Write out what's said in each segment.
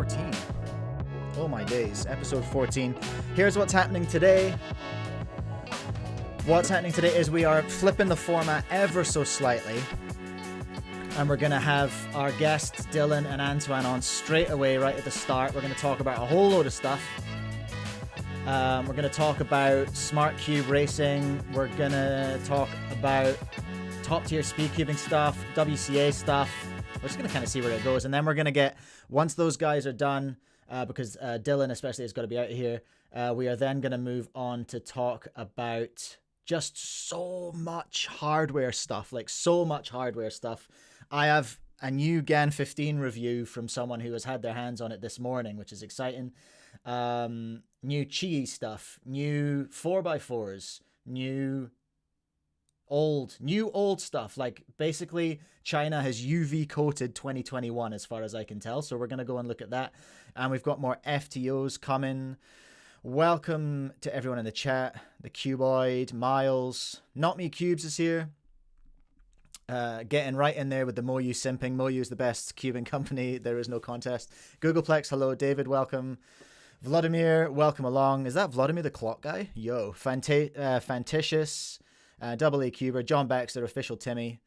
14. Oh my days, episode 14. Here's what's happening today. What's happening today is we are flipping the format ever so slightly. And we're going to have our guests, Dylan and Antoine, on straight away right at the start. We're going to talk about a whole load of stuff. We're going to talk about Smartcube racing. We're going to talk about top tier speedcubing stuff, WCA stuff. We're just going to kind of see where it goes. And then we're going to get, once those guys are done, because Dylan especially has got to be out of here, we are then going to move on to talk about just so much hardware stuff, like so much hardware stuff. I have a new GAN 15 review from someone who has had their hands on it this morning, which is exciting. New QiYi stuff, new 4x4s, new old stuff. Like basically China has UV coated 2021 as far as I can tell. So we're going to go and look at that. And we've got more FTOs coming. Welcome to everyone in the chat. The Cuboid, Miles, Not Me Cubes is here. Getting right in there with the Moyu simping. Moyu is the best cubing company. There is no contest. Googleplex, hello. David, welcome. Vladimir, welcome along. Is that Vladimir the clock guy? Yo. Fanticious, Double A Cuber, John Baxter, Official Timmy.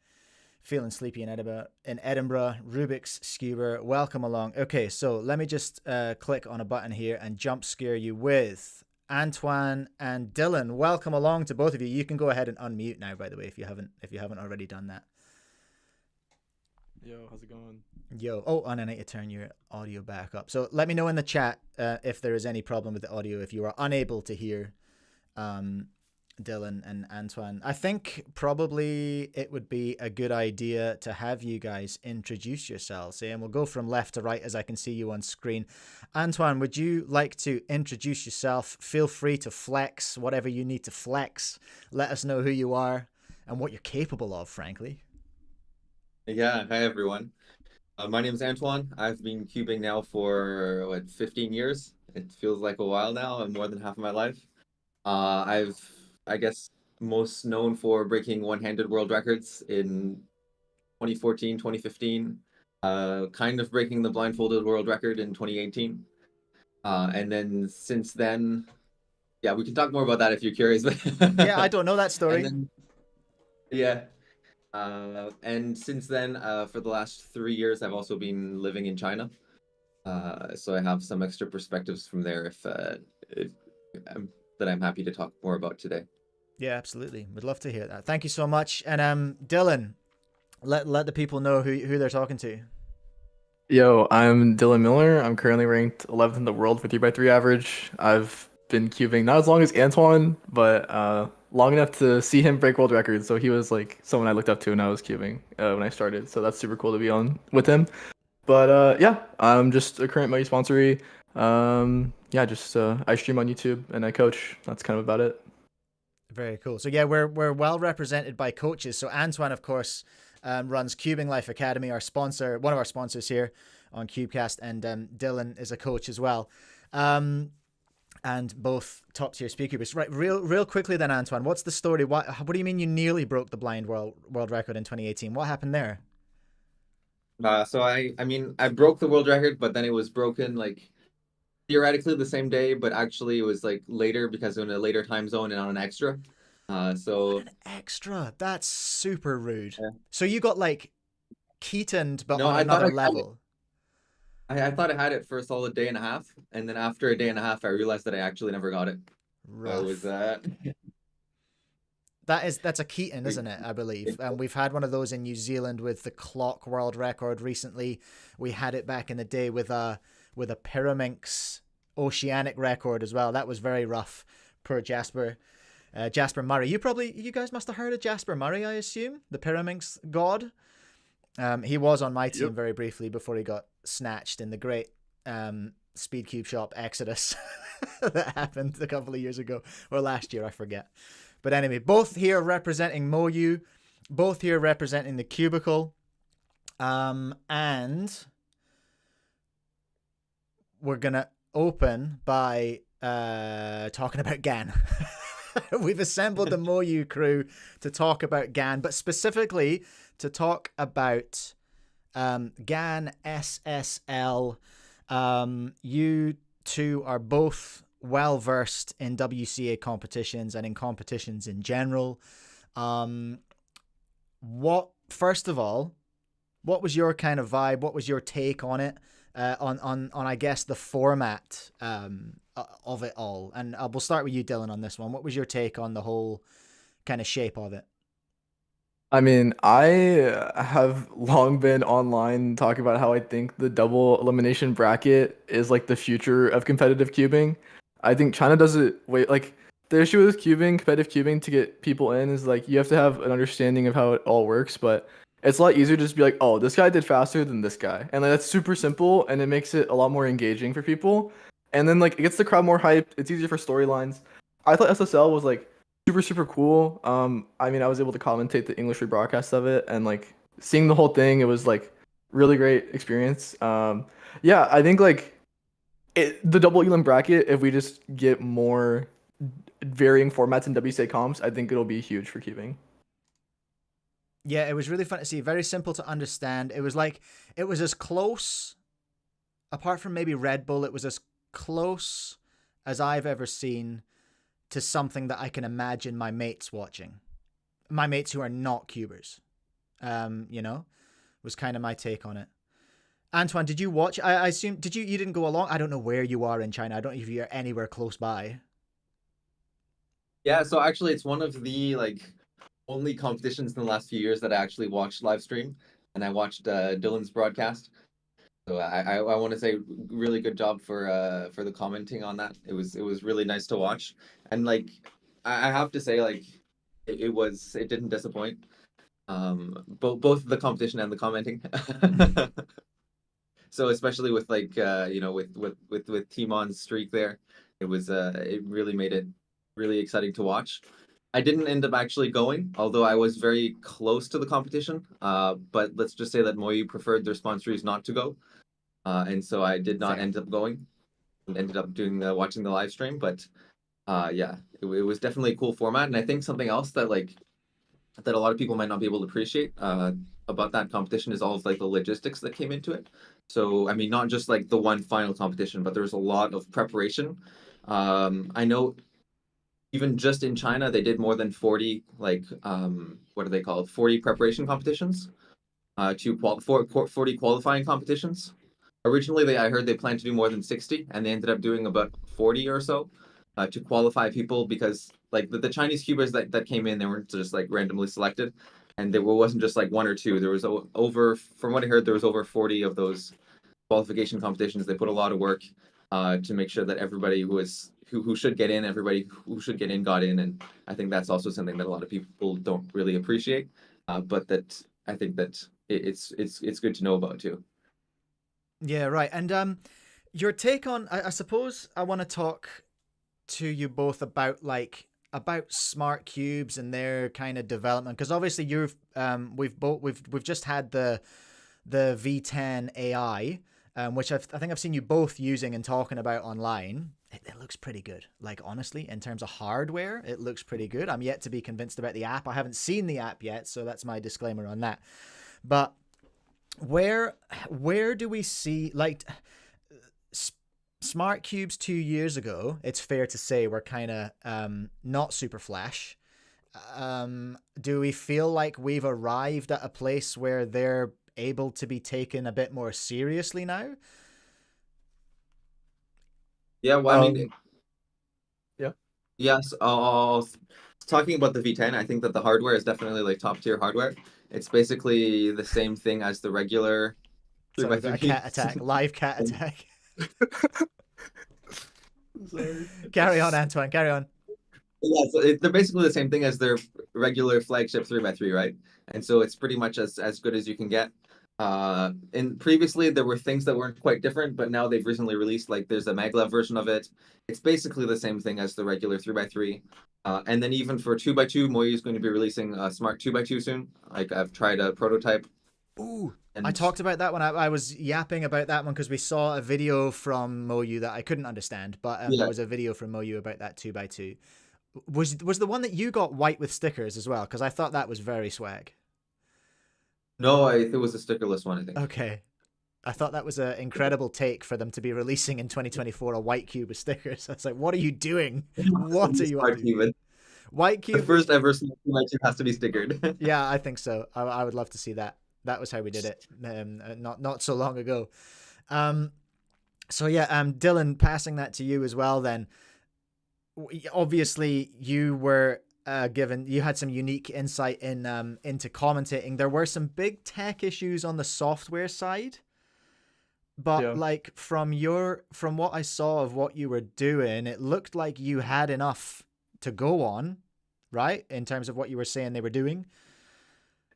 Feeling sleepy in Edinburgh. Rubik's Scuber, welcome along. Okay, so let me just click on a button here and jump scare you with Antoine and Dylan. Welcome along to both of you. You can go ahead and unmute now, by the way, if you haven't already done that. Yo, how's it going? Yo, oh, and I need to turn your audio back up. So let me know in the chat if there is any problem with the audio, if you are unable to hear Dylan and Antoine. I think probably it would be a good idea to have you guys introduce yourselves, and we'll go from left to right as I can see you on screen. Antoine, would you like to introduce yourself? Feel free to flex whatever you need to flex. Let us know who you are and what you're capable of, frankly. Yeah, hi everyone. My name is Antoine. I've been cubing now for 15 years. It feels like a while now, and more than half of my life. I guess, most known for breaking one-handed world records in 2014, 2015. Kind of breaking the blindfolded world record in 2018. And then since then, yeah, we can talk more about that if you're curious. Yeah, I don't know that story. And since then, for the last 3 years, I've also been living in China. So I have some extra perspectives from there that I'm happy to talk more about today. Yeah, absolutely. Would love to hear that. Thank you so much. And Dylan, let the people know who they're talking to. Yo, I'm Dylan Miller. I'm currently ranked 11th in the world for 3x3 average. I've been cubing not as long as Antoine, but long enough to see him break world records. So he was like someone I looked up to when I was cubing when I started. So that's super cool to be on with him. But yeah, I'm just a current Moyu sponsoree. I stream on YouTube and I coach. That's kind of about it. Very cool. So yeah, we're well represented by coaches. So Antoine, of course, runs Cubing Life Academy, our sponsor, one of our sponsors here on Cubecast, and Dylan is a coach as well. And both top tier speedcubers. Right, real quickly then, Antoine, what's the story? What do you mean you nearly broke the blind world record in 2018? What happened there? So I broke the world record, but then it was broken like theoretically the same day, but actually it was like later because in a later time zone and on an extra. So an extra. That's super rude. Yeah. So you got like ketoned, but No, on another level. I thought I had it for a solid day and a half, and then after a day and a half, I realized that I actually never got it. Rough. So it was that. That's a keton, isn't it? I believe. We've had one of those in New Zealand with the clock world record recently. We had it back in the day with a Pyraminx oceanic record as well. That was very rough. Poor Jasper Murray. You guys must have heard of Jasper Murray, I assume, the Pyraminx god. He was on my team very briefly before he got snatched in the great Speedcube shop exodus that happened a couple of years ago, or last year, I forget. But anyway, both here representing Moyu, both here representing the Cubicle, and we're gonna open by talking about GAN. We've assembled the Moyu crew to talk about GAN, but specifically to talk about GAN SSL You two are both well versed in WCA competitions and in competitions in general. First of all, what was your kind of vibe? What was your take on it? On I guess the format of it all. And we'll start with you, Dylan, on this one. What was your take on the whole kind of shape of it? I mean, I have long been online talking about how I think the double elimination bracket is like the future of competitive cubing. I think China does it like the issue with cubing, competitive cubing to get people in is like you have to have an understanding of how it all works, but it's a lot easier to just be like, oh, this guy did faster than this guy. And like that's super simple and it makes it a lot more engaging for people. And then like it gets the crowd more hyped. It's easier for storylines. I thought SSL was like super cool. I mean, I was able to commentate the English rebroadcast of it, and like seeing the whole thing, it was like really great experience. Yeah, I think like the double elim bracket, if we just get more varying formats in WCA comps, I think it'll be huge for cubing. Yeah, it was really fun to see. Very simple to understand. It was like it was as close, apart from maybe Red Bull, it was as close as I've ever seen to something that I can imagine my mates watching. My mates who are not cubers. Was kind of my take on it. Antoine, did you watch? I assume you didn't go along? I don't know where you are in China. I don't know if you're anywhere close by. Yeah, so actually it's one of the like only competitions in the last few years that I actually watched live stream, and I watched Dylan's broadcast. So I want to say really good job for the commenting on that. It was really nice to watch, and like I have to say like it didn't disappoint. Both the competition and the commenting. So especially with like with Timon's streak there, it really made it really exciting to watch. I didn't end up actually going, although I was very close to the competition. But let's just say that Moyu preferred their sponsors not to go. And so I did not Fair. end up going. Ended up doing watching the live stream, but yeah, it was definitely a cool format. And I think something else that a lot of people might not be able to appreciate about that competition is all of like the logistics that came into it. So I mean, not just like the one final competition, but there's a lot of preparation. I know even just in China, they did more than 40 what are they called? 40 preparation competitions to 40 qualifying competitions. Originally, I heard they planned to do more than 60, and they ended up doing about 40 or so to qualify people because like the Chinese cubers that came in, they weren't just like randomly selected, and there wasn't just like one or two. There was over, from what I heard, there was over 40 of those qualification competitions. They put a lot of work to make sure that everybody who should get in, everybody who should get in got in, and I think that's also something that a lot of people don't really appreciate, but that I think that it's good to know about too. Yeah, right. And your take on, I suppose I want to talk to you both about smart cubes and their kind of development, because obviously we've just had the V10 AI, which I think I've seen you both using and talking about online. It looks pretty good. Like, honestly, in terms of hardware, it looks pretty good. I'm yet to be convinced about the app. I haven't seen the app yet, so that's my disclaimer on that. But where do we see like smart cubes 2 years ago? It's fair to say we're kind of not super flash. Do we feel like we've arrived at a place where they're able to be taken a bit more seriously now? Yeah, well, I mean, Yeah. yes. Talking about the V10, I think that the hardware is definitely like top tier hardware. It's basically the same thing as the regular So we've got a 3x3. cat attack, live cat attack. Sorry. Carry on, Antoine. Carry on. Yeah, so they're basically the same thing as their regular flagship 3x3, right? And so it's pretty much as good as you can get. And previously there were things that weren't quite different, but now they've recently released like there's a maglev version of it. It's basically the same thing as the regular 3x3. And then even for 2x2, Moyu is going to be releasing a smart 2x2 soon. Like I've tried a prototype. Ooh, And I talked about that when I was yapping about that one because we saw a video from Moyu that I couldn't understand, but yeah. there was a video from Moyu about that 2x2. Was the one that you got white with stickers as well? Because I thought that was very swag. No, it was a stickerless one, I think. Okay. I thought that was an incredible take for them to be releasing in 2024 a white cube with stickers. I was like, what are you doing? What are you up to? Smartcube. White The cube. first ever Smartcube has to be stickered. Yeah, I think so. I would love to see that. That was how we did it, not so long ago. So yeah, Dylan, passing that to you as well. Then, obviously, you were you had some unique insight in into commentating. There were some big tech issues on the software side, but Yeah. like from what I saw of what you were doing, it looked like you had enough to go on, right? In terms of what you were saying they were doing.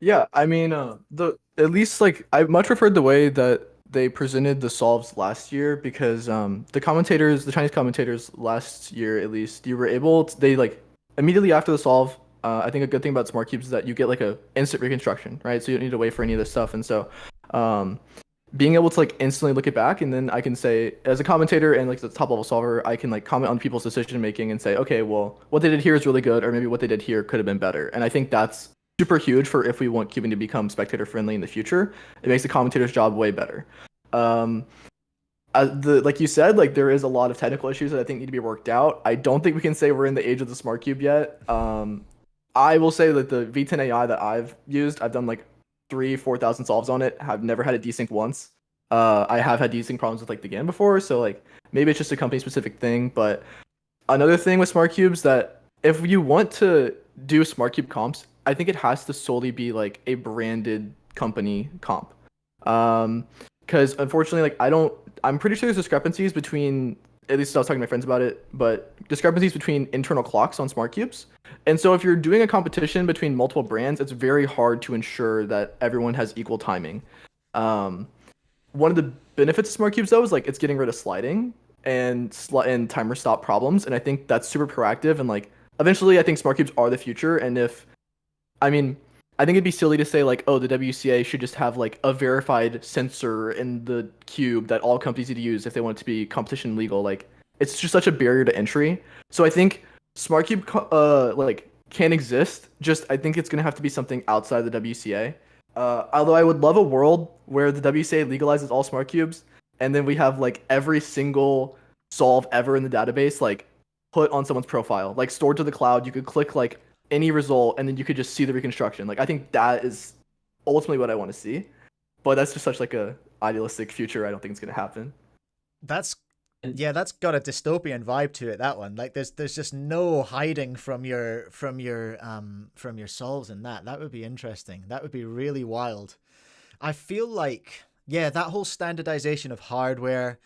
Yeah, I mean, at least like I much preferred the way that they presented the solves last year because the Chinese commentators last year at least, you were able to, they like immediately after the solve. I think a good thing about smart cubes is that you get like a instant reconstruction, right? So you don't need to wait for any of this stuff, and so um, being able to like instantly look it back, and then I can say as a commentator and like the top level solver, I can like comment on people's decision making and say, okay, well, what they did here is really good, or maybe what they did here could have been better, and I think that's super huge for if we want cubing to become spectator friendly in the future. It makes the commentator's job way better. Um, like you said, like there is a lot of technical issues that I think need to be worked out. I don't think we can say we're in the age of the smart cube yet. I will say that the V10 AI that I've used, I've done like 4,000 solves on it. Have never had a desync once. I have had desync problems with like the GAN before, so like maybe it's just a company specific thing. But another thing with smart cubes that if you want to do smart cube comps, I think it has to solely be like a branded company comp. Because unfortunately, like I'm pretty sure there's discrepancies between, at least I was talking to my friends about it, but discrepancies between internal clocks on smart cubes. And so if you're doing a competition between multiple brands, it's very hard to ensure that everyone has equal timing. One of the benefits of smart cubes though is like it's getting rid of sliding and timer stop problems, and I think that's super proactive. And like eventually, I think smart cubes are the future. And I mean, I think it'd be silly to say like, oh, the WCA should just have like a verified sensor in the cube that all companies need to use if they want it to be competition legal. Like, it's just such a barrier to entry. So I think SmartCube like can exist. Just I think it's gonna have to be something outside the WCA. Although I would love a world where the WCA legalizes all smart cubes, and then we have like every single solve ever in the database like put on someone's profile, like stored to the cloud. You could click like any result, and then you could just see the reconstruction. Like I think that is ultimately what I want to see, but that's just such like a idealistic future. I don't think it's gonna happen. That's that's got a dystopian vibe to it, that one. Like there's just no hiding from your solves in that. That would be interesting. That would be really wild. I feel like that whole standardization of hardware,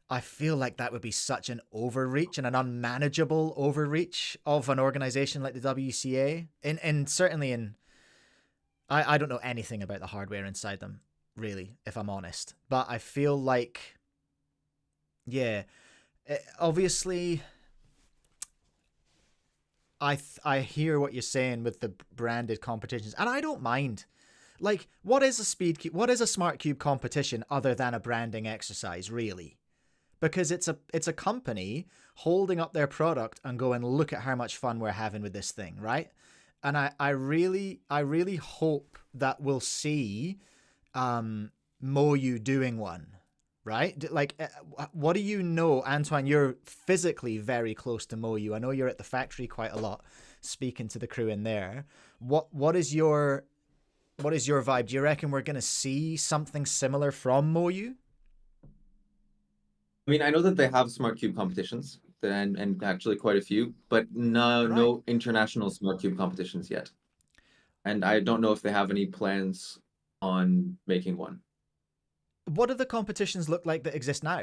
I feel like that would be such an overreach and an unmanageable overreach of an organization like the WCA. And certainly I don't know anything about the hardware inside them, really, if I'm honest. But I feel like, obviously, I hear what you're saying with the branded competitions, and I don't mind. Like, what is a smart cube competition other than a branding exercise, really? Because it's a company holding up their product and going, look at how much fun we're having with this thing, right? And I really hope that we'll see Moyu doing one, right? Like, what do you know, Antoine? You're physically very close to Moyu. I know you're at the factory quite a lot, speaking to the crew in there. What is your vibe? Do you reckon we're gonna see something similar from Moyu? I mean, I know that they have smart cube competitions and actually quite a few, but no international smart cube competitions yet. And I don't know if they have any plans on making one. What do the competitions look like that exist now?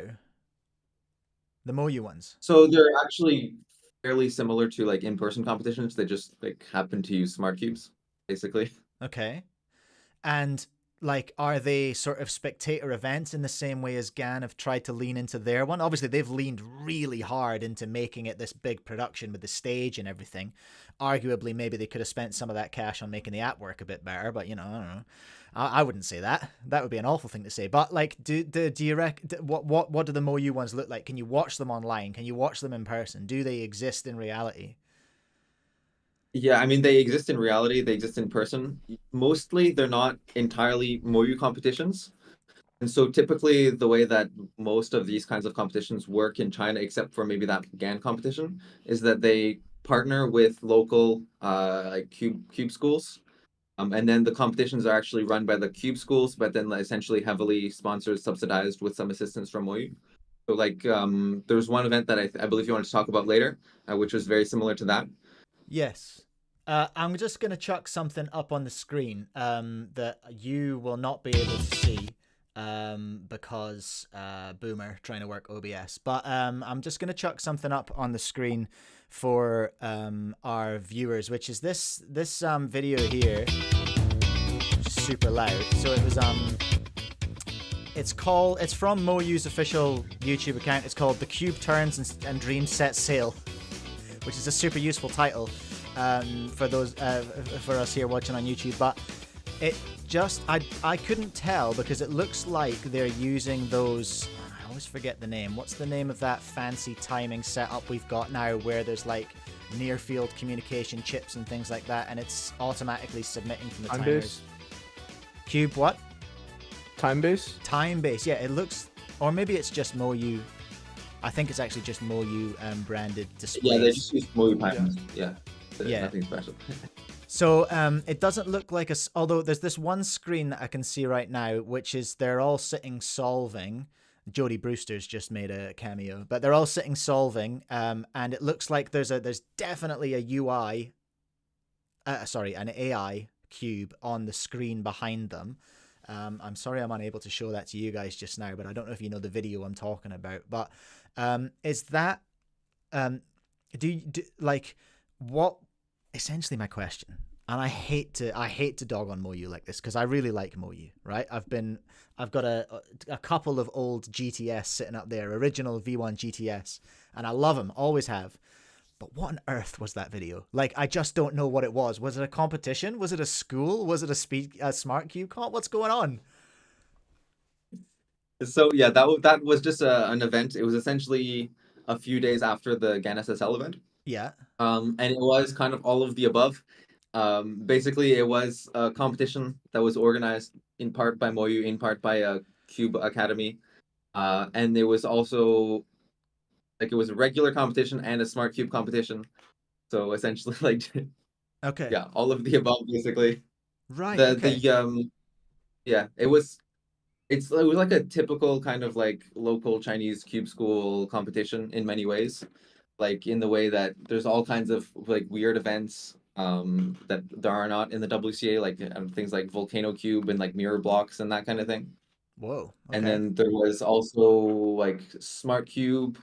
The Moyu ones. So they're actually fairly similar to like in-person competitions. They just like happen to use smart cubes, basically. Okay. And like, are they sort of spectator events in the same way as GAN have tried to lean into their one? Obviously, they've leaned really hard into making it this big production with the stage and everything. Arguably, maybe they could have spent some of that cash on making the app work a bit better, but I don't know. I wouldn't say that. That would be an awful thing to say. But like, do you reckon what do the Moyu ones look like? Can you watch them online? Can you watch them in person? Do they exist in reality? Yeah, I mean, they exist in reality, they exist in person. Mostly, they're not entirely Moyu competitions. And so typically the way that most of these kinds of competitions work in China, except for maybe that GAN competition, is that they partner with local like cube schools. And then the competitions are actually run by the cube schools, but then essentially heavily sponsored, subsidized with some assistance from Moyu. So like there's one event that I believe you want to talk about later, which was very similar to that. Yes. I'm just going to chuck something up on the screen that you will not be able to see because Boomer trying to work OBS. But I'm just going to chuck something up on the screen for our viewers, which is this video here, which is super loud. So it was it's from Moyu's official YouTube account. It's called The Cube Turns and Dreams Set Sail, which is a super useful title for those for us here watching on YouTube. But it just I couldn't tell because it looks like they're using those. I always forget the name. What's the name of that fancy timing setup we've got now, where there's like near field communication chips and things like that, and it's automatically submitting from the Time timers. base? Cube what? Time base? Time base. Yeah, it looks, or maybe it's just Moyu. I think it's actually just Moyu branded displays. Yeah, they just use Moyu patterns. Yeah. Yeah. Nothing special. So it doesn't look like although there's this one screen that I can see right now, which is they're all sitting solving. Jodie Brewster's just made a cameo, but they're all sitting solving, and it looks like there's definitely a UI, an AI cube on the screen behind them. I'm sorry I'm unable to show that to you guys just now, but I don't know if you know the video I'm talking about. But is that like what? Essentially, my question, and I hate to dog on Moyu like this because I really like Moyu, right? I've got a couple of old GTS sitting up there, original V1 GTS, and I love them, always have. But what on earth was that video? Like, I just don't know what it was. Was it a competition? Was it a school? Was it a Smartcube comp? What's going on? So yeah, that was just an event. It was essentially a few days after the GAN SSL event. Yeah. And it was kind of all of the above. Basically, it was a competition that was organized in part by Moyu, in part by Cube Academy, and there was also like it was a regular competition and a Smartcube competition. So essentially, like Okay. yeah, all of the above basically. Right. Yeah, it was like a typical kind of like local Chinese cube school competition in many ways. Like in the way that there's all kinds of like weird events that there are not in the WCA, like things like Volcano Cube and like mirror blocks and that kind of thing. Whoa. Okay. And then there was also like Smartcube,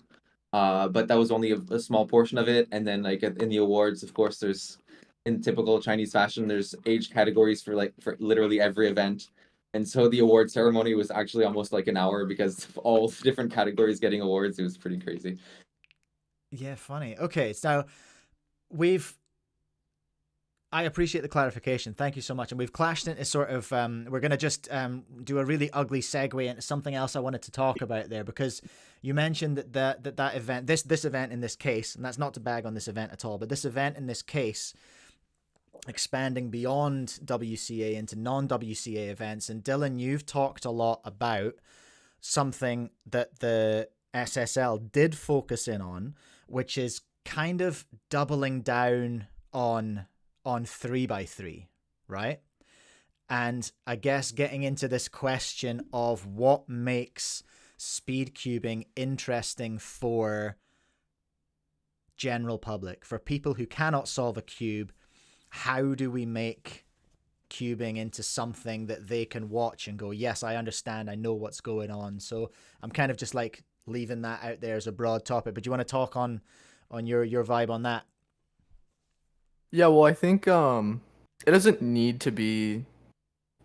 but that was only a small portion of it. And then like in the awards, of course, there's in typical Chinese fashion, there's age categories for literally every event. And so the award ceremony was actually almost like an hour because of all the different categories getting awards. It was pretty crazy. Yeah, funny. Okay, so I appreciate the clarification. Thank you so much. And we've clashed into sort of, we're going to just do a really ugly segue into something else I wanted to talk about there, because you mentioned that event, this event in this case, and that's not to bag on this event at all, but this event in this case, expanding beyond WCA into non-WCA events. And Dylan, you've talked a lot about something that the SSL did focus in on, which is kind of doubling down on 3x3, right? And I guess getting into this question of what makes speed cubing interesting for general public, for people who cannot solve a cube. How do we make cubing into something that they can watch and go, yes, I understand, I know what's going on? So I'm kind of just like leaving that out there as a broad topic, but do you want to talk on your vibe on that? Yeah, well, I think it doesn't need to be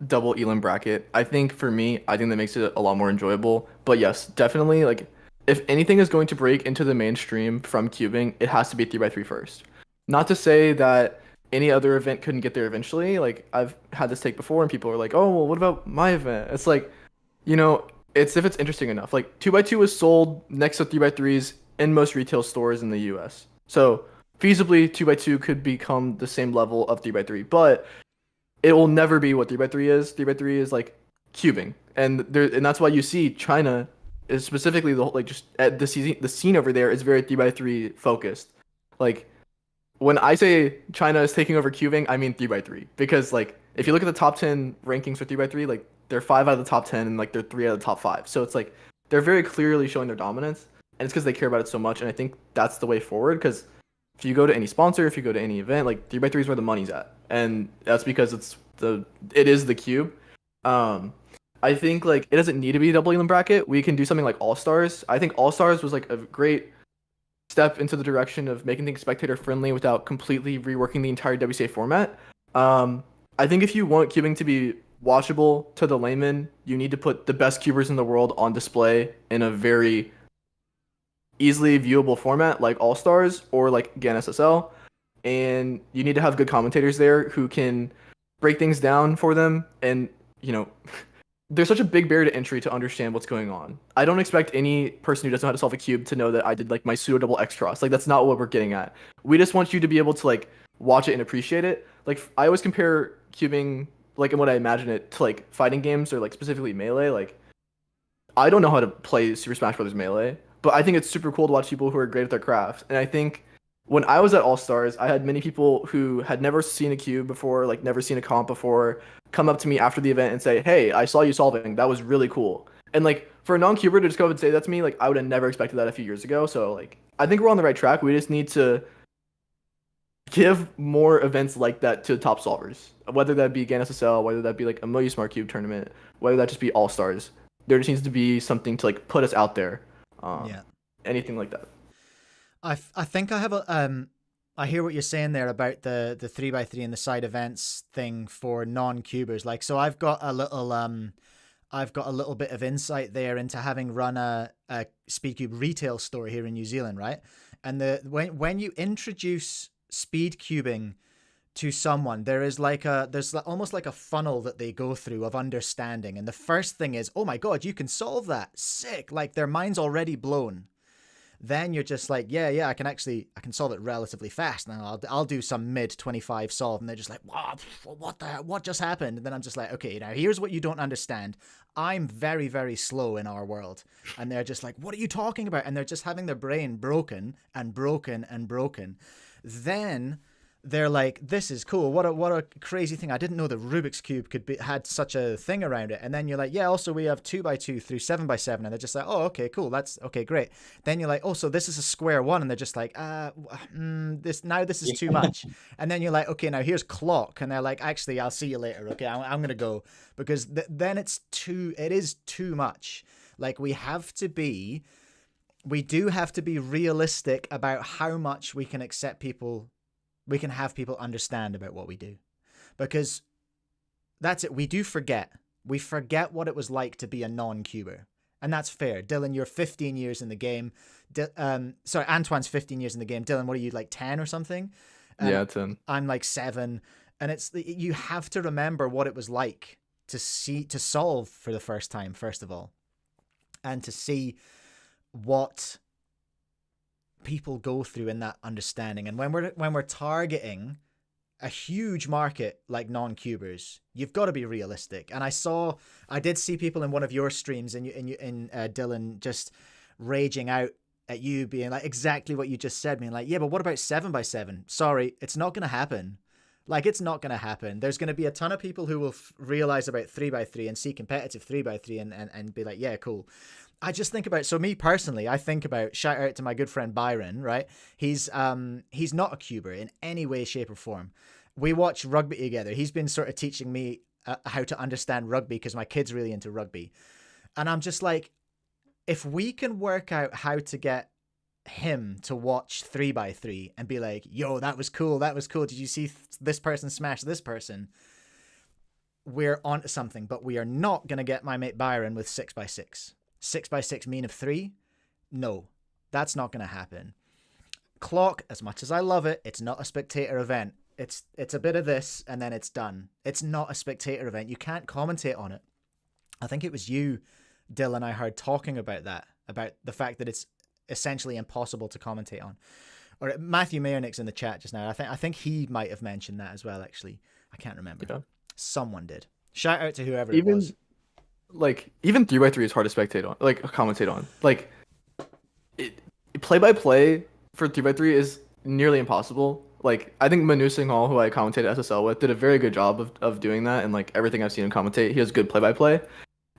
double elim bracket. I think for me, I think that makes it a lot more enjoyable. But yes, definitely, like if anything is going to break into the mainstream from cubing, it has to be 3x3 first. Not to say that any other event couldn't get there eventually. Like I've had this take before and people are like, "Oh, well, what about my event?" It's like, it's if it's interesting enough. Like 2x2 is sold next to 3x3s in most retail stores in the US. So feasibly 2x2 could become the same level of 3x3, but it will never be what 3x3 is. 3x3 is like cubing, and that's why you see China is specifically the whole, like just at the scene over there is very 3x3 focused. Like when I say China is taking over cubing, I mean 3x3 because like if you look at the top 10 rankings for 3x3, like they're 5 out of the top 10 and like they're 3 out of the top 5. So it's like they're very clearly showing their dominance, and it's because they care about it so much. And I think that's the way forward because if you go to any sponsor, if you go to any event, like 3x3 is where the money's at, and that's because it is the cube. I think like it doesn't need to be a double elim bracket. We can do something like All Stars. I think All Stars was like a great step into the direction of making things spectator friendly without completely reworking the entire WCA format. I think if you want cubing to be watchable to the layman, you need to put the best cubers in the world on display in a very easily viewable format like All Stars or like GANSSL, and you need to have good commentators there who can break things down for them. And you know, there's such a big barrier to entry to understand what's going on. I don't expect any person who doesn't know how to solve a cube to know that I did like my pseudo double X cross. Like that's not what we're getting at. We just want you to be able to like watch it and appreciate it. Like I always compare cubing, like in what I imagine it, to like fighting games or like specifically Melee. Like I don't know how to play Super Smash Bros. Melee, but I think it's super cool to watch people who are great at their craft. And I think when I was at All Stars, I had many people who had never seen a cube before, like never seen a comp before, come up to me after the event and say, "Hey, I saw you solving. That was really cool." And like for a non-cuber to just go up and say that to me, like I would have never expected that a few years ago. So like I think we're on the right track. We just need to give more events like that to top solvers, whether that be GANSSL, whether that be like a Moyu Smartcube tournament, whether that just be All Stars. There just needs to be something to like put us out there. Yeah. Anything like that. I think I have a I hear what you're saying there about the 3x3 and the side events thing for non-cubers. Like, so I've got a little bit of insight there into having run a Speedcube retail store here in New Zealand, right? And when you introduce speed cubing to someone, there's almost like a funnel that they go through of understanding. And the first thing is, oh my God, you can solve that. Sick. Like their mind's already blown. Then you're just like, yeah, I can solve it relatively fast. Now I'll do some mid 25 solve. And they're just like, wow, what just happened? And then I'm just like, okay, now here's what you don't understand. I'm very, very slow in our world. And they're just like, what are you talking about? And they're just having their brain broken and broken and broken. Then they're like, this is cool. What a crazy thing. I didn't know the Rubik's Cube had such a thing around it. And then you're like, yeah, also we have 2x2 through 7x7. And they're just like, oh, okay, cool. That's okay, great. Then you're like, oh, so this is a square one. And they're just like, this is too much. And then you're like, okay, now here's clock. And they're like, actually, I'll see you later. Okay, I'm going to go. Because then it is too much. Like we do have to be realistic about how much we can have people understand about what we do, because that's it. We forget what it was like to be a non-cuber, and that's fair. Dylan, you're 15 years in the game. Sorry, Antoine's 15 years in the game. Dylan, what are you, like 10 or something? Yeah, 10. I'm like 7, and you have to remember what it was like to solve for the first time, first of all, and to see what people go through in that understanding. And when we're targeting a huge market like non-cubers, you've got to be realistic. And I did see people in one of your streams and Dylan just raging out at you, being like exactly what you just said, being like, yeah, but what about 7x7? Sorry, it's not going to happen. Like, it's not going to happen. There's going to be a ton of people who will realize about 3x3 and see competitive 3x3 and be like, yeah, cool. I just think about, so me personally, I think about, shout out to my good friend Byron, right? He's not a cuber in any way, shape or form. We watch rugby together. He's been sort of teaching me how to understand rugby because my kid's really into rugby. And I'm just like, if we can work out how to get him to watch 3x3 and be like, yo, that was cool. Did you see this person smash this person? We're onto something, but we are not going to get my mate Byron with 6x6. 6x6 mean of 3? No, that's not going to happen. Clock, as much as I love it, it's not a spectator event. It's a bit of this and then it's done. It's not a spectator event. You can't commentate on it. I think it was you, Dylan, I heard talking about that, about the fact that it's essentially impossible to commentate on. Or Matthew Mayernick's in the chat just now. I think he might have mentioned that as well, actually. I can't remember. Yeah. Someone did. Shout out to whoever it was. like even 3x3 is hard to spectate on, like commentate on. Like it play by play for 3x3 is nearly impossible. Like I think Manu Singhal, who I commentated SSL with, did a very good job of doing that, and like everything I've seen him commentate, he has good play by play.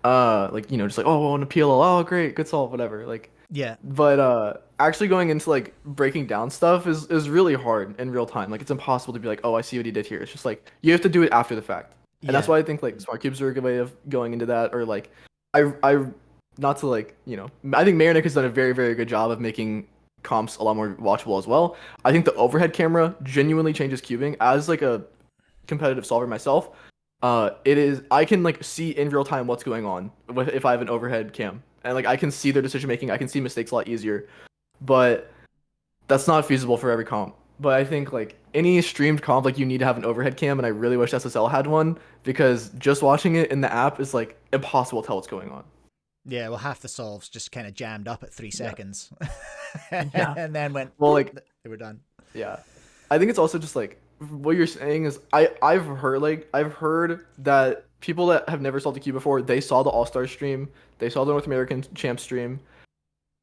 Like just like oh on a PLL, oh great, good solve, whatever. Like Yeah. but actually going into like breaking down stuff is really hard in real time. Like it's impossible to be like, oh, I see what he did here. It's just like you have to do it after the fact. And that's Yeah. why I think like Smartcubes are a good way of going into that. Or like I not to like, I think Marinick has done a very, very good job of making comps a lot more watchable as well. I think the overhead camera genuinely changes cubing as like a competitive solver myself. It is I can like see in real time what's going on if I have an overhead cam, and like I can see their decision making. I can see mistakes a lot easier, but that's not feasible for every comp. But I think like any streamed comp, like you need to have an overhead cam, and I really wish SSL had one because just watching it in the app is like impossible to tell what's going on. Yeah, well, half the solves just kind of jammed up at 3 Yeah. seconds. Yeah. And then went, Well, like they were done. yeah, I think it's also just like what you're saying is I've heard that people that have never saw the queue before, they saw the All Star stream, they saw the North American champ stream,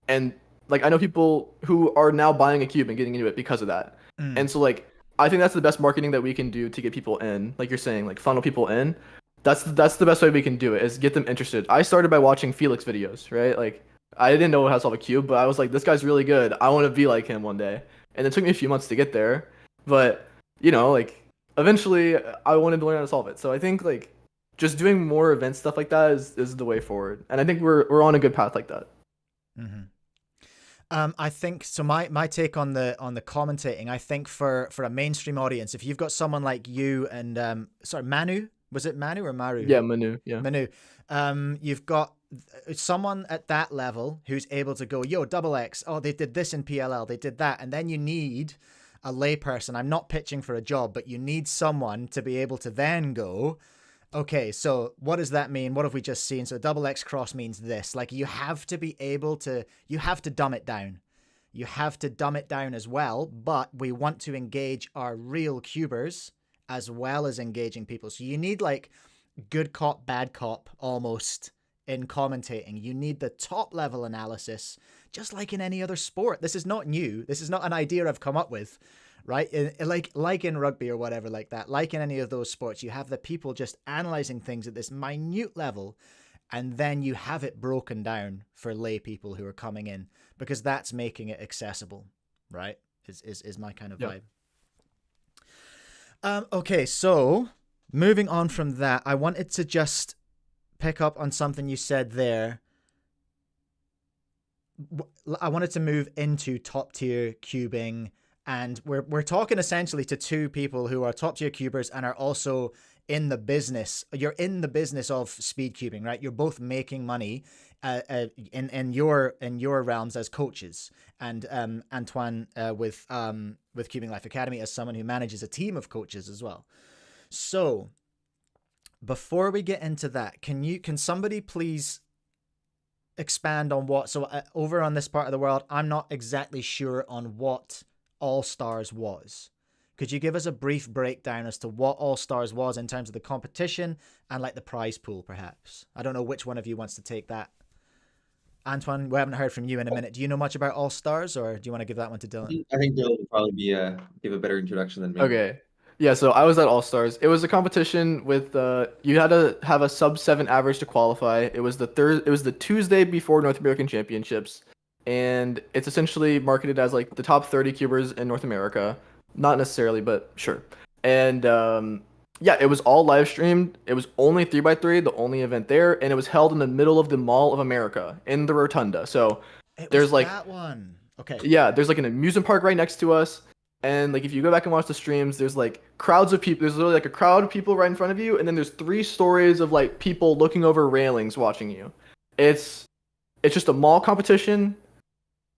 and like I know people who are now buying a cube and getting into it because of that. And so like I think that's the best marketing that we can do to get people in. Like you're saying, like funnel people in. That's the best way we can do it is get them interested. I started by watching Felix videos, right? Like I didn't know how to solve a cube, but I was like, this guy's really good. I want to be like him one day. And it took me a few months to get there, but like eventually I wanted to learn how to solve it. So I think like just doing more event stuff like that is the way forward. And I think we're on a good path like that. Mm-hmm. I think so. My take on the commentating, I think for a mainstream audience, if you've got someone like you and sorry, Manu, was it Manu or Maru? Yeah, Manu. Yeah. Manu. You've got someone at that level who's able to go, yo, double X. Oh, they did this in PLL. They did that, and then you need a layperson. I'm not pitching for a job, but you need someone to be able to then go, okay, so what does that mean? What have we just seen? So double X cross means this. Like you have to be able to, you have to dumb it down. You have to dumb it down as well, but we want to engage our real cubers as well as engaging people. So you need like good cop, bad cop almost in commentating. You need the top level analysis, just like in any other sport. This is not new. This is not an idea I've come up with. Right? Like in rugby or whatever like that, like in any of those sports, you have the people just analyzing things at this minute level, and then you have it broken down for lay people who are coming in, because that's making it accessible, right? Is my kind of vibe. Okay, so moving on from that, I wanted to just pick up on something you said there. I wanted to move into top tier cubing. And we're talking essentially to two people who are top tier cubers and are also in the business. You're in the business of speed cubing, right? You're both making money in your realms as coaches. And Antoine with Cubing Life Academy as someone who manages a team of coaches as well. So before we get into that, can somebody please expand on what? So over on this part of the world, I'm not exactly sure on what All Stars was. Could you give us a brief breakdown as to what All Stars was in terms of the competition and like the prize pool, perhaps? I don't know which one of you wants to take that. Antoine, we haven't heard from you in a minute. Do you know much about All Stars, or do you want to give that one to Dylan? I think Dylan would probably give a better introduction than me. Okay. Yeah, so I was at All Stars. It was a competition with you had to have a sub 7 average to qualify. It was the Tuesday before North American Championships. And it's essentially marketed as like the top 30 cubers in North America. Not necessarily, but sure. And yeah, it was all live streamed. It was only 3x3, the only event there, and it was held in the middle of the Mall of America in the Rotunda. So there's like that one. Okay. Yeah, there's like an amusement park right next to us. And like if you go back and watch the streams, there's like crowds of people. There's literally like a crowd of people right in front of you, and then there's 3 stories of like people looking over railings watching you. It's just a mall competition.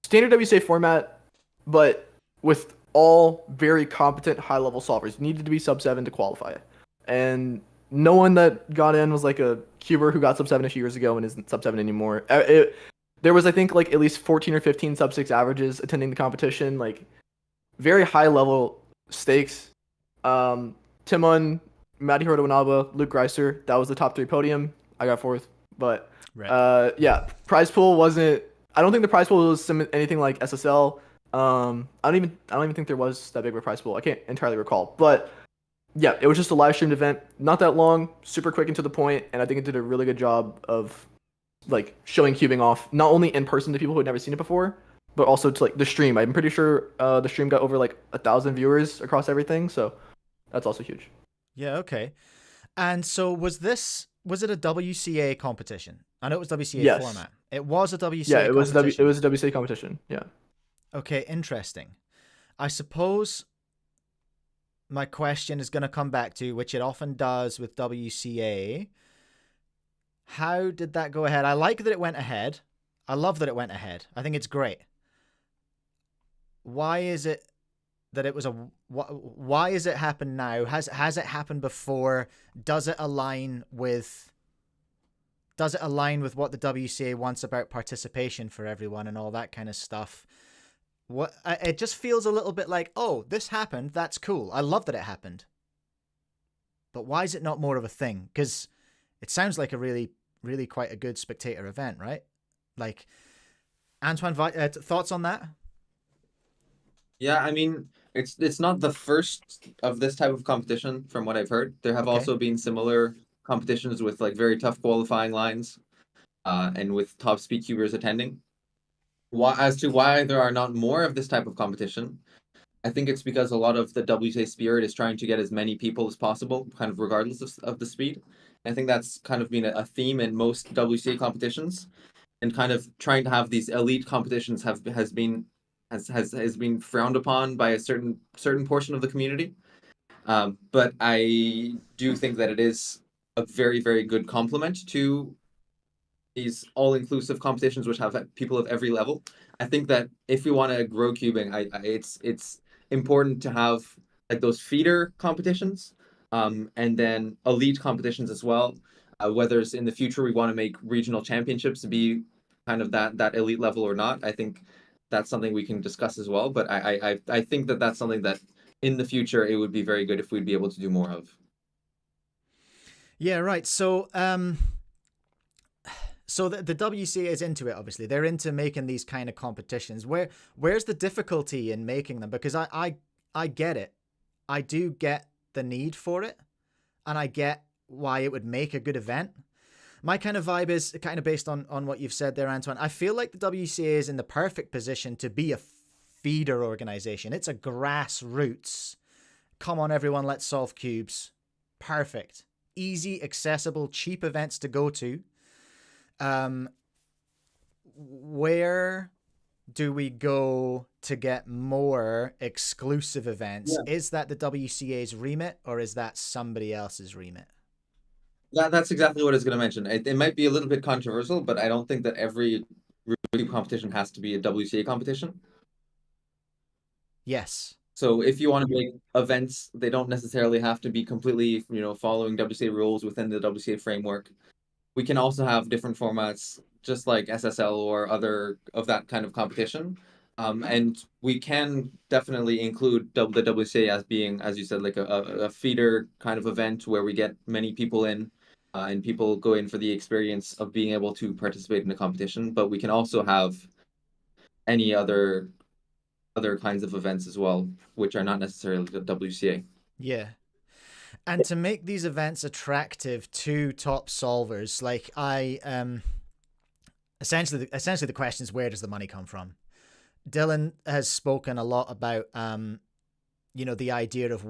Standard WSA format, but with all very competent high-level solvers. Needed to be sub 7 to qualify. And no one that got in was like a cuber who got sub 7 a few years ago and isn't sub 7 anymore. There was, I think, like at least 14 or 15 sub 6 averages attending the competition. Like very high-level stakes. Timon, Matti Hortowinaba, Luke Greiser, that was the top 3 podium. I got 4th. But Right. yeah, prize pool wasn't. I don't think the prize pool was anything like SSL. I don't even think there was that big of a prize pool. I can't entirely recall, but yeah, it was just a live streamed event, not that long, super quick and to the point, and I think it did a really good job of like showing cubing off, not only in person to people who had never seen it before, but also to like the stream. I'm pretty sure the stream got over like 1,000 viewers across everything, so that's also huge. Yeah, okay. And so was it a WCA competition? I know it was WCA Yes, format. It was a yeah, WCA it competition. was a WCA competition. Yeah, Okay, interesting. I suppose my question is going to come back to, which it often does with WCA. How did that go ahead? I like that it went ahead. I love that it went ahead. I think it's great. Why is it that it was a why is it happen now? Has it happened before? Does it align with what the WCA wants about participation for everyone and all that kind of stuff? What it just feels a little bit like, oh, this happened. That's cool. I love that it happened. But why is it not more of a thing? Because it sounds like a really, really quite a good spectator event, right? Like, Antoine, thoughts on that? Yeah, I mean, it's not the first of this type of competition from what I've heard. There have Okay. also been similar competitions with like very tough qualifying lines, and with top speed cubers attending. Why, as to why there are not more of this type of competition, I think it's because a lot of the WTA spirit is trying to get as many people as possible, kind of regardless of the speed. I think that's kind of been a theme in most WTA competitions, and kind of trying to have these elite competitions has been frowned upon by a certain portion of the community. But I do think that it is a very, very good complement to these all-inclusive competitions, which have people of every level. I think that if we want to grow cubing, it's important to have like those feeder competitions, and then elite competitions as well. Whether it's in the future we want to make regional championships to be kind of that elite level or not, I think that's something we can discuss as well. But I think that that's something that in the future it would be very good if we'd be able to do more of. Yeah, right. So the WCA is into it. Obviously, they're into making these kind of competitions. Where's the difficulty in making them? Because I get it. I do get the need for it, and I get why it would make a good event. My kind of vibe is kind of based on what you've said there, Antoine. I feel like the WCA is in the perfect position to be a feeder organization. It's a grassroots. Come on, everyone, let's solve cubes. Perfect. Easy, accessible, cheap events to go to. Um, where do we go to get more exclusive events? Yeah. Is that the WCA's remit or is that somebody else's remit? That's exactly what I was going to mention. It might be a little bit controversial, but I don't think that every review competition has to be a WCA competition. Yes. So if you want to make events, they don't necessarily have to be completely, following WCA rules within the WCA framework. We can also have different formats, just like SSL or other of that kind of competition. And we can definitely include the WCA as being, as you said, like a feeder kind of event where we get many people in, and people go in for the experience of being able to participate in the competition. But we can also have any other kinds of events as well, which are not necessarily the WCA. Yeah. And to make these events attractive to top solvers, like essentially the question is, where does the money come from? Dylan has spoken a lot about the idea of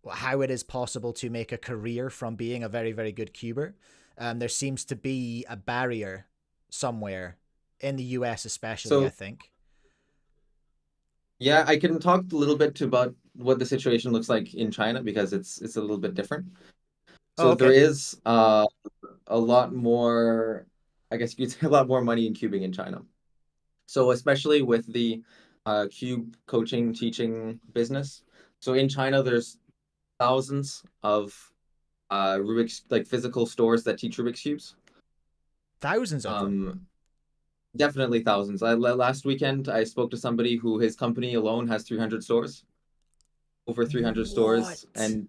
how it is possible to make a career from being a very, very good cuber. There seems to be a barrier somewhere in the US, especially, I So think. yeah, I can talk a little bit about what the situation looks like in China because it's a little bit different. Oh, So there okay. is a lot more, I guess you could say, a lot more money in cubing in China. So especially with the cube coaching teaching business. So in China, there's thousands of Rubik's like physical stores that teach Rubik's cubes. Thousands of them. Um, Definitely thousands. Last weekend I spoke to somebody who his company alone has 300 stores, over 300 stores, What? and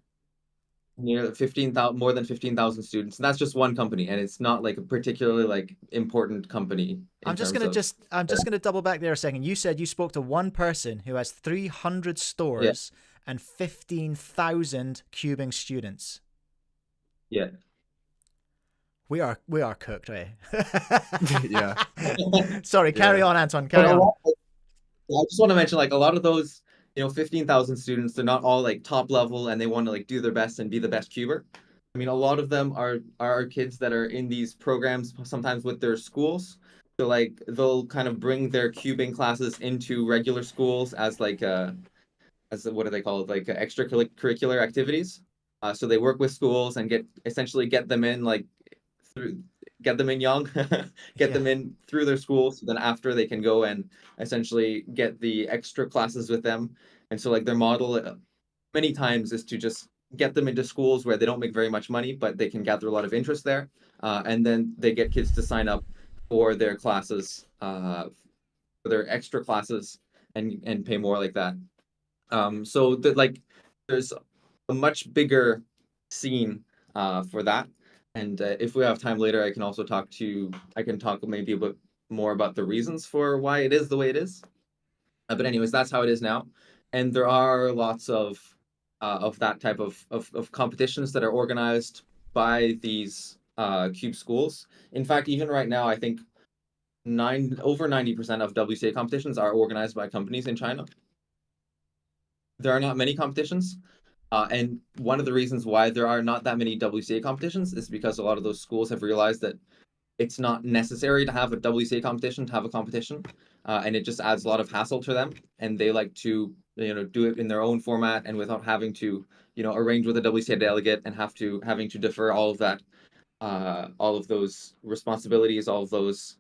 near 15,000, more than 15,000 students. And that's just one company, and it's not like a particularly like important company in terms of. I'm just gonna double back there a second. You said you spoke to one person who has 300 Yeah, stores and 15,000 cubing students. yeah. We are cooked, eh? Yeah. Sorry, carry Yeah. on, Anton. But Carry on. I just want to mention like a lot of those, 15,000 students, they're not all like top level and they want to like do their best and be the best cuber. I mean, a lot of them are kids that are in these programs sometimes with their schools. So like they'll kind of bring their cubing classes into regular schools as like as what do they call it, like extracurricular activities. So they work with schools and essentially get them in like through get them in young, get Yeah. them in through their school. So then after they can go and essentially get the extra classes with them. And so like their model many times is to just get them into schools where they don't make very much money, but they can gather a lot of interest there. And then they get kids to sign up for their classes, for their extra classes, and pay more like that. So that like there's a much bigger scene for that. And if we have time later, I can talk maybe a bit more about the reasons for why it is the way it is. But anyways, that's how it is now. And there are lots of that type of competitions that are organized by these cube schools. In fact, even right now, I think over 90% of WCA competitions are organized by companies in China. There are not many competitions. And one of the reasons why there are not that many WCA competitions is because a lot of those schools have realized that it's not necessary to have a WCA competition to have a competition, and it just adds a lot of hassle to them. And they like to, do it in their own format and without having to, arrange with a WCA delegate and having to defer all of that, all of those responsibilities, all of those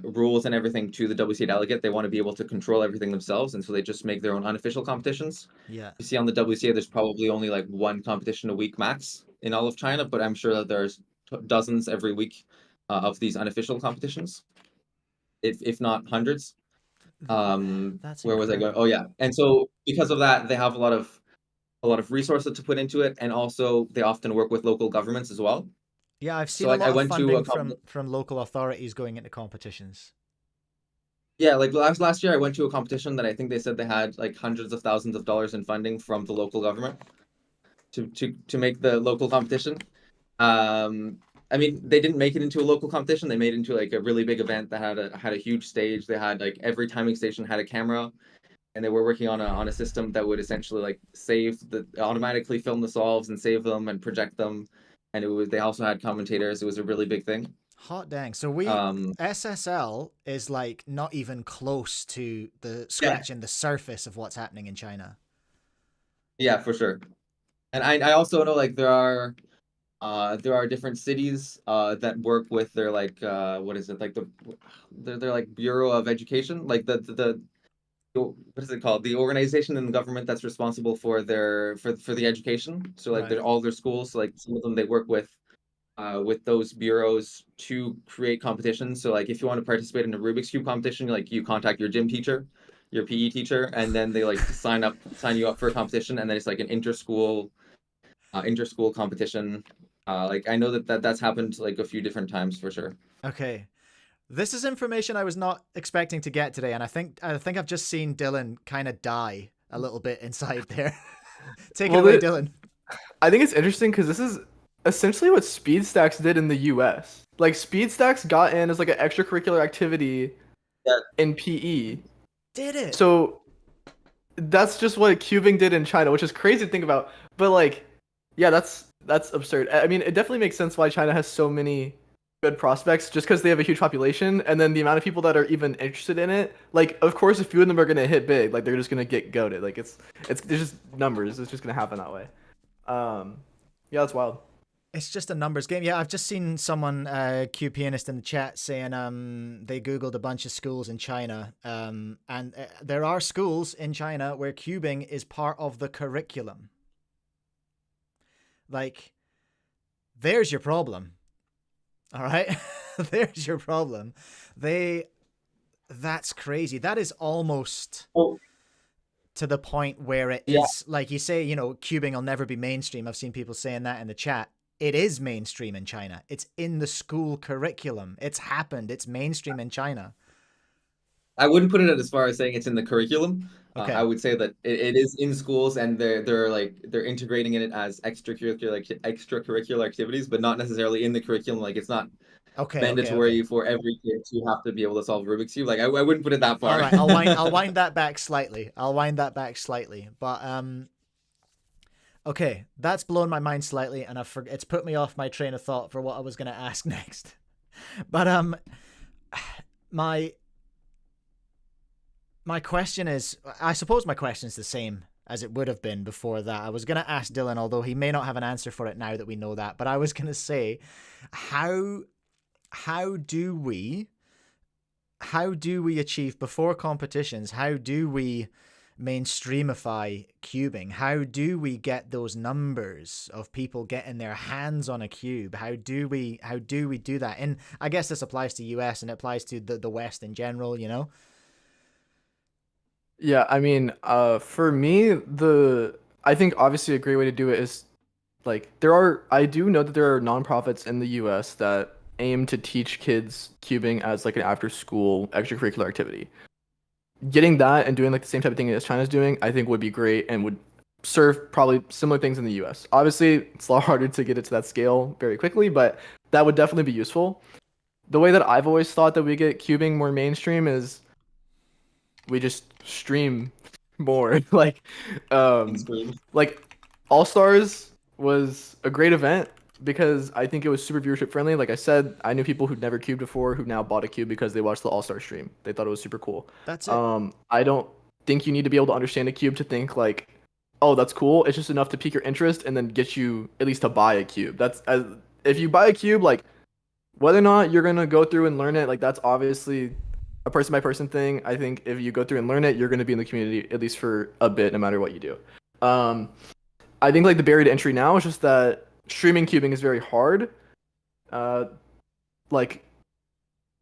rules and everything to the WCA delegate. They want to be able to control everything themselves, and so they just make their own unofficial competitions. Yeah. You see on the WCA, there's probably only like one competition a week max in all of China, but I'm sure that there's dozens every week of these unofficial competitions, if not hundreds. That's Where was I going? incredible. Oh yeah, and so because of that, they have a lot of resources to put into it, and also they often work with local governments as well. Yeah, I've So seen a like I lot of went to funding a competition. from local authorities going into competitions. Yeah, like last year I went to a competition that I think they said they had like hundreds of thousands of dollars in funding from the local government to make the local competition. Um, I mean, they didn't make it into a local competition. They made it into like a really big event that had a huge stage. They had like every timing station had a camera, and they were working on a system that would essentially like automatically film the solves and save them and project them. And they also had commentators. It was a really big thing. Hot dang. So Um, SSL is like not even close to the yeah, scratching the surface of what's happening in China. yeah, for sure. And I also know like there are different cities that work with their like what is it like they're like Bureau of Education, like what is it called, the organization in the government that's responsible for for the education. So like Right. they're all their schools, like some of them they work with those bureaus to create competitions. So like if you want to participate in a Rubik's Cube competition, like you contact your gym teacher, your PE teacher, and then they like sign you up for a competition, and then it's like an interschool competition. Like I know that's happened like a few different times for sure. Okay. This is information I was not expecting to get today, and I think I've just seen Dylan kind of die a little bit inside there. Take it Well, away, Dylan. I think it's interesting because this is essentially what Speed Stacks did in the US. Like Speed Stacks got in as like an extracurricular activity Yeah, in PE. Did it? So that's just what cubing did in China, which is crazy to think about. But like, yeah, that's absurd. I mean, it definitely makes sense why China has so many good prospects, just because they have a huge population, and then the amount of people that are even interested in it. Like, of course, a few of them are gonna hit big. Like, they're just gonna get goated. Like, it's there's just numbers. It's just gonna happen that way. Um, yeah, that's wild. It's just a numbers game. Yeah, I've just seen someone, Q pianist in the chat saying they googled a bunch of schools in China, and there are schools in China where cubing is part of the curriculum. Like, there's your problem. All right, there's your problem. That's crazy. That is almost. well, to the point where it is, like you say, you know, cubing will never be mainstream. I've seen people saying that in the chat. It is mainstream in China. It's in the school curriculum. It's happened. It's mainstream in China. I wouldn't put it as far as saying it's in the curriculum. Okay. I would say that it is in schools, and they're integrating in it as extracurricular activities, but not necessarily in the curriculum. Like it's not mandatory for every kid to have to be able to solve Rubik's Cube. Like I wouldn't put it that far. All right, I'll wind that back slightly. But okay, that's blown my mind slightly, and it's put me off my train of thought for what I was going to ask next. But my question is, I suppose my question is the same as it would have been before that. I was going to ask Dylan, although he may not have an answer for it now that we know that, but I was going to say, how do we achieve before competitions? How do we mainstreamify cubing? How do we get those numbers of people getting their hands on a cube? How do we do that? And I guess this applies to US and it applies to the West in general, you know? Yeah, I mean, for me, I think obviously a great way to do it is like I do know that there are nonprofits in the US that aim to teach kids cubing as like an after school extracurricular activity. Getting that and doing like the same type of thing as China's doing, I think would be great and would serve probably similar things in the US. Obviously, it's a lot harder to get it to that scale very quickly, but that would definitely be useful. The way that I've always thought that we get cubing more mainstream is we just stream more. like All Stars was a great event because I think it was super viewership friendly. Like I said, I knew people who'd never cubed before who now bought a cube because they watched the All Star stream. They thought it was super cool. That's it. I don't think you need to be able to understand a cube to think like, oh, that's cool. It's just enough to pique your interest and then get you at least to buy a cube. If you buy a cube, like whether or not you're gonna go through and learn it, like that's obviously a person by person thing. I think if you go through and learn it, you're gonna be in the community at least for a bit, no matter what you do. I think like the barrier to entry now is just that streaming cubing is very hard. Like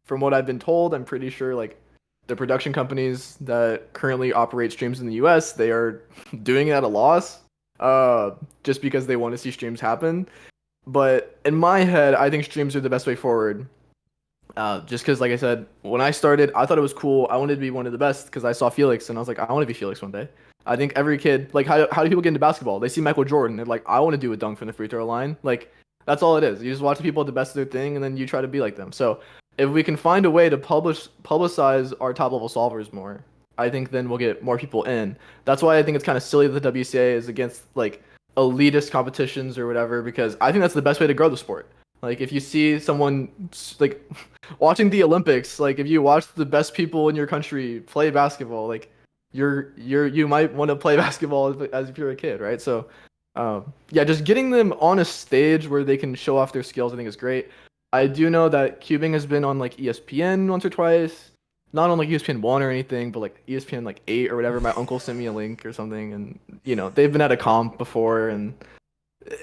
from what I've been told, I'm pretty sure like the production companies that currently operate streams in the US, they are doing it at a loss, just because they want to see streams happen. But in my head, I think streams are the best way forward. Just because, like I said, when I started, I thought it was cool. I wanted to be one of the best because I saw Felix, and I was like, I want to be Felix one day. I think every kid, like, how do people get into basketball? They see Michael Jordan, they're like, I want to do a dunk from the free throw line. Like, that's all it is. You just watch the people at the best of their thing, and then you try to be like them. So, if we can find a way to publicize our top level solvers more, I think then we'll get more people in. That's why I think it's kind of silly that the WCA is against like elitist competitions or whatever, because I think that's the best way to grow the sport. Like if you see someone like watching the Olympics, like if you watch the best people in your country play basketball, like you might want to play basketball as if you're a kid, right? So yeah, just getting them on a stage where they can show off their skills, I think is great. I do know that cubing has been on like ESPN once or twice, not on like ESPN 1 or anything, but like ESPN like 8 or whatever. My uncle sent me a link or something, and you know they've been at a comp before, and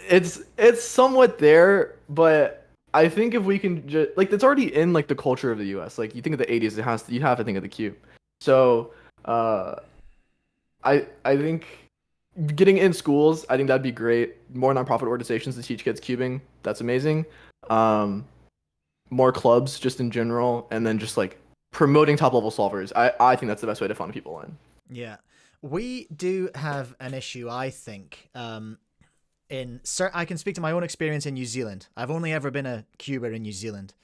it's somewhat there. But I think if we can just like it's already in like the culture of the US. Like you think of the 80s, you have to think of the cube. So I think getting in schools, I think that'd be great. More nonprofit organizations to teach kids cubing, that's amazing. More clubs just in general, and then just like promoting top level solvers. I think that's the best way to funnel people in. Yeah, we do have an issue, I think. I can speak to my own experience in New Zealand. I've only ever been a cuber in New Zealand.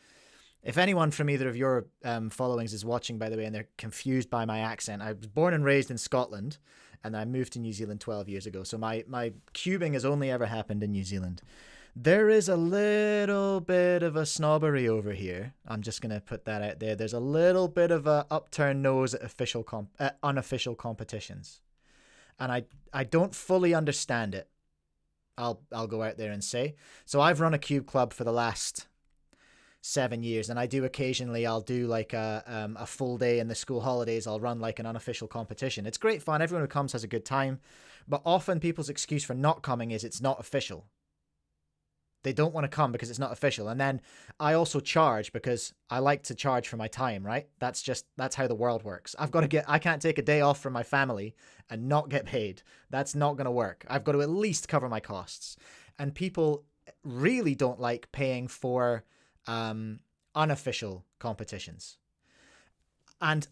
If anyone from either of your followings is watching, by the way, and they're confused by my accent, I was born and raised in Scotland, and I moved to New Zealand 12 years ago. So my cubing has only ever happened in New Zealand. There is a little bit of a snobbery over here. I'm just going to put that out there. There's a little bit of a upturned nose at unofficial competitions. And I don't fully understand it. I'll go out there and say. So I've run a cube club for the last 7 years, and I do occasionally, I'll do like a full day in the school holidays. I'll run like an unofficial competition. It's great fun. Everyone who comes has a good time. But often people's excuse for not coming is it's not official. They don't want to come because it's not official. And then I also charge because I like to charge for my time, right? That's how the world works. I can't take a day off from my family and not get paid. That's not going to work. I've got to at least cover my costs. And people really don't like paying for unofficial competitions. And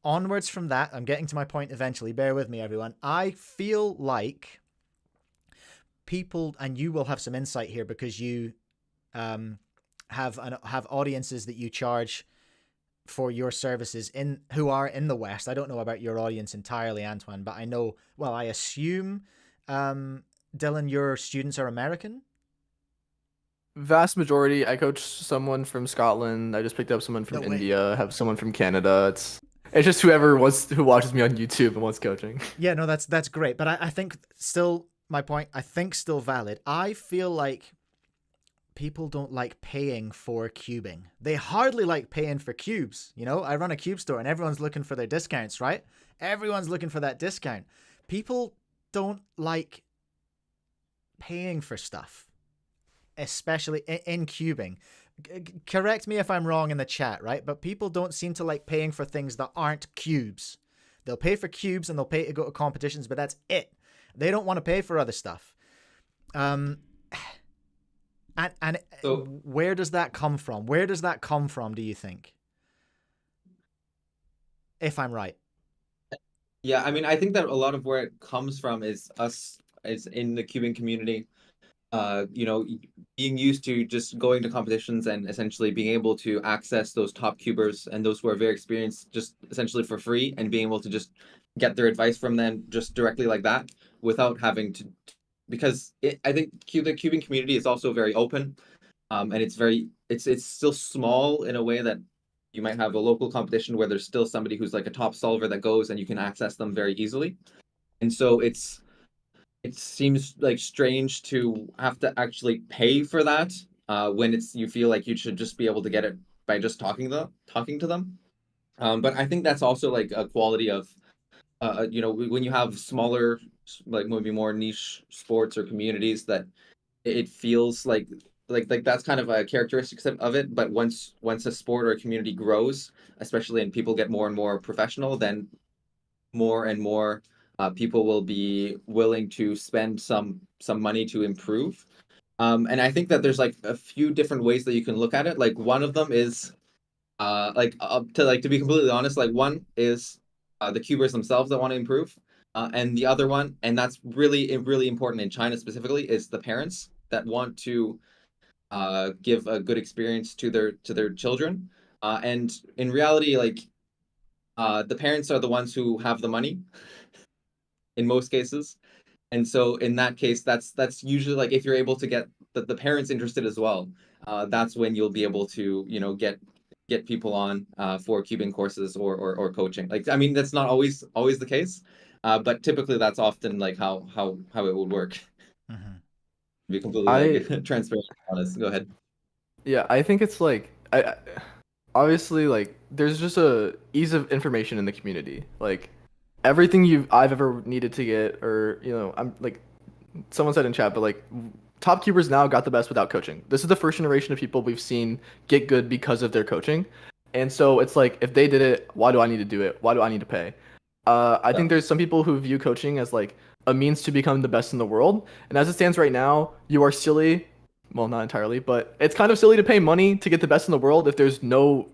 onwards from that, I'm getting to my point eventually. Bear with me, everyone. I feel like people, and you will have some insight here because you have audiences that you charge for your services who are in the West. I don't know about your audience entirely, Antoine, but I assume, Dylan, your students are American? Vast majority. I coach someone from Scotland. I just picked up someone from India. I have someone from Canada. It's just who watches me on YouTube and wants coaching. Yeah, no, that's great. But I think still, my point, I think still valid. I feel like people don't like paying for cubing. They hardly like paying for cubes. You know, I run a cube store and everyone's looking for their discounts, right? Everyone's looking for that discount. People don't like paying for stuff, especially in cubing. Correct me if I'm wrong in the chat, right? But people don't seem to like paying for things that aren't cubes. They'll pay for cubes and they'll pay to go to competitions, but that's it. They don't want to pay for other stuff. And so, where does that come from? Where does that come from, do you think? If I'm right. Yeah, I mean, I think that a lot of where it comes from is in the cubing community, being used to just going to competitions and essentially being able to access those top cubers and those who are very experienced just essentially for free, and being able to just get their advice from them just directly like that without having to, because I think the cubing community is also very open, and it's still small in a way that you might have a local competition where there's still somebody who's like a top solver that goes and you can access them very easily. And so it seems like strange to have to actually pay for that when you feel like you should just be able to get it by just talking to them. But I think that's also like a quality of when you have smaller, like maybe more niche sports or communities, that it feels like that's kind of a characteristic of it. But once a sport or a community grows, especially, and people get more and more professional, then more and more people will be willing to spend some money to improve. And I think that there's like a few different ways that you can look at it. Like one of them is to be completely honest, like one is the cubers themselves that want to improve, and the other one, and that's really important in China specifically, is the parents that want to give a good experience to their children. And in reality, like the parents are the ones who have the money in most cases. And so in that case, that's usually, like, if you're able to get the parents interested as well, that's when you'll be able to, get people on for cubing courses or coaching. Like, I mean, that's not always the case, but typically that's often like how it would work. Mm-hmm. Be completely like transparent and honest. Go ahead. Yeah, I think it's like obviously, like, there's just a ease of information in the community. Like, everything I've ever needed to get, or I'm like, someone said in chat, but like, top cubers now got the best without coaching. This is the first generation of people we've seen get good because of their coaching. And so it's like, if they did it, why do I need to do it? Why do I need to pay? I think there's some people who view coaching as like a means to become the best in the world. And as it stands right now, you are silly. Well, not entirely, but it's kind of silly to pay money to get the best in the world if there's no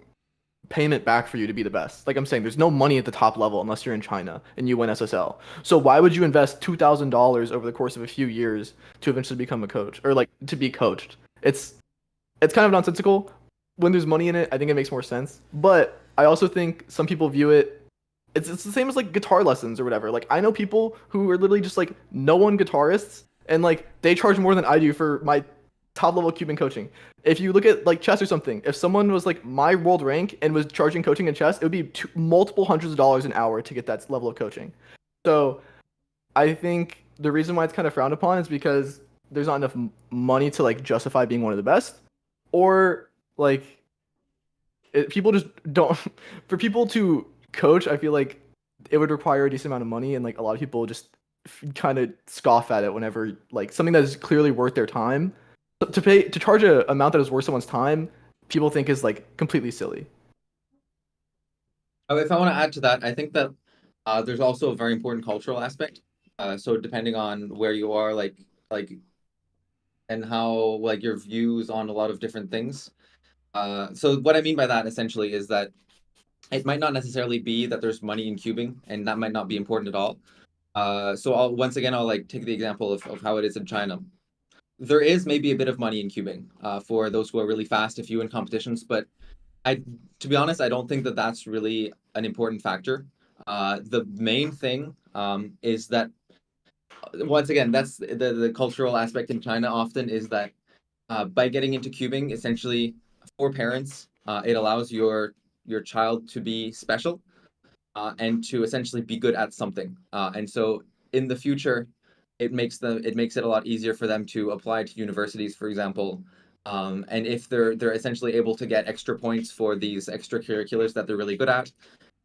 payment back for you to be the best. Like I'm saying, there's no money at the top level unless you're in China and you win SSL. So why would you invest $2,000 over the course of a few years to eventually become a coach, or like to be coached? It's kind of nonsensical. When there's money in it, I think it makes more sense. But I also think some people view it, it's the same as like guitar lessons or whatever. Like I know people who are literally just like no one guitarists, and like they charge more than I do for my top level cubing coaching. If you look at like chess or something, if someone was like my world rank and was charging coaching in chess, it would be multiple hundreds of dollars an hour to get that level of coaching. So I think the reason why it's kind of frowned upon is because there's not enough money to like justify being one of the best, or like people just don't. For people to coach, I feel like it would require a decent amount of money, and like a lot of people just kind of scoff at it whenever like something that is clearly worth their time to charge a amount that is worth someone's time, people think is like completely silly. If I want to add to that, I think that there's also a very important cultural aspect. So depending on where you are, like, and how like your views on a lot of different things. So what I mean by that essentially is that it might not necessarily be that there's money in cubing, and that might not be important at all. So I'll like take the example of how it is in China. There is maybe a bit of money in cubing for those who are really fast if you in competitions, but I, to be honest, I don't think that that's really an important factor. The main thing is that once again, that's the cultural aspect in China often is that by getting into cubing, essentially for parents, it allows your child to be special and to essentially be good at something. And so in the future, it makes it a lot easier for them to apply to universities, for example. And if they're essentially able to get extra points for these extracurriculars that they're really good at,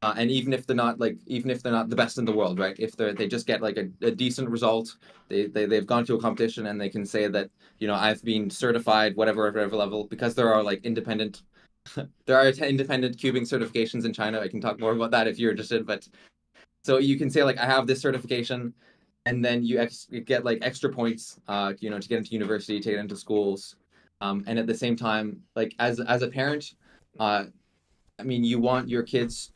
and even if they're not the best in the world, right? If they just get like a decent result, they've gone to a competition and they can say that, you know, I've been certified whatever level, because there are like independent there are independent cubing certifications in China. I can talk more about that if you're interested, but so you can say like I have this certification, and then you get like extra points, you know, to get into university, to get into schools, and at the same time, like as a parent, I mean, you want your kids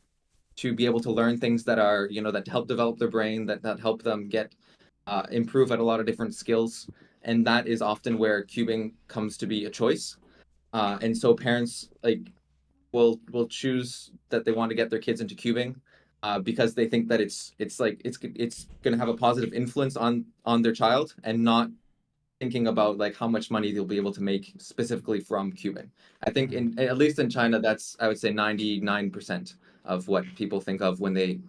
to be able to learn things that are, you know, that help develop their brain, that help them get improve at a lot of different skills, and that is often where cubing comes to be a choice. And so parents like will choose that they want to get their kids into cubing because they think that it's going to have a positive influence on their child, and not thinking about like how much money they'll be able to make specifically from cubing. I think in at least in China, that's I would say 99% of what people think of when they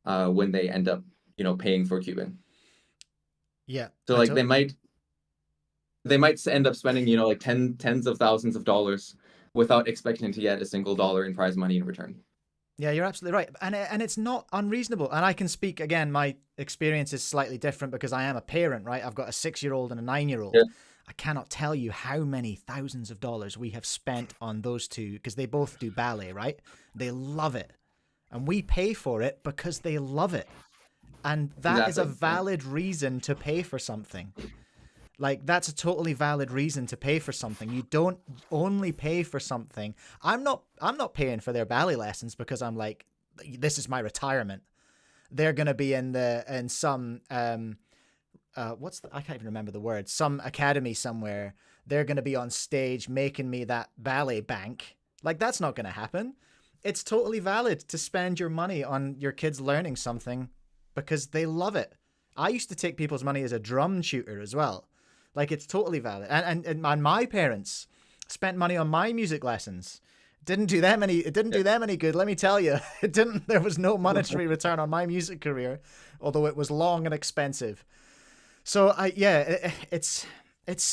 end up, you know, paying for cubing. Yeah. So like they might end up spending, you know, like tens of thousands of dollars without expecting to get a single dollar in prize money in return. Yeah, you're absolutely right. And it's not unreasonable. And I can speak, again, my experience is slightly different because I am a parent, right? I've got a 6-year-old and a 9-year-old. Yeah. I cannot tell you how many thousands of dollars we have spent on those two, because they both do ballet, right? They love it. And we pay for it because they love it. And that is a valid reason to pay for something. Like, that's a totally valid reason to pay for something. You don't only pay for something. I'm not paying for their ballet lessons because I'm like, this is my retirement. They're going to be in some I can't even remember the word, some academy somewhere. They're going to be on stage making me that ballet bank. Like, that's not going to happen. It's totally valid to spend your money on your kids learning something because they love it. I used to take people's money as a drum tutor as well. Like, it's totally valid. And my parents spent money on my music lessons. It didn't do them any good, let me tell you. There was no monetary return on my music career, although it was long and expensive. So it's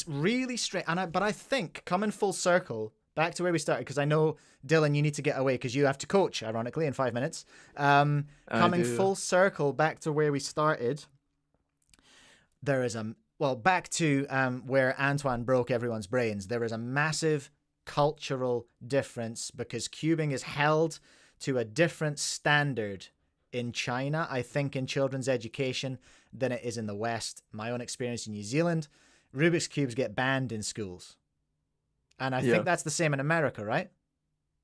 really strange. But I think, coming full circle back to where we started, because I know, Dylan, you need to get away because you have to coach, ironically, in 5 minutes. Coming full circle back to where we started, there is back to where Antoine broke everyone's brains. There is a massive cultural difference because cubing is held to a different standard in China, I think, in children's education than it is in the West. My own experience in New Zealand, Rubik's Cubes get banned in schools. And I think that's the same in America, right?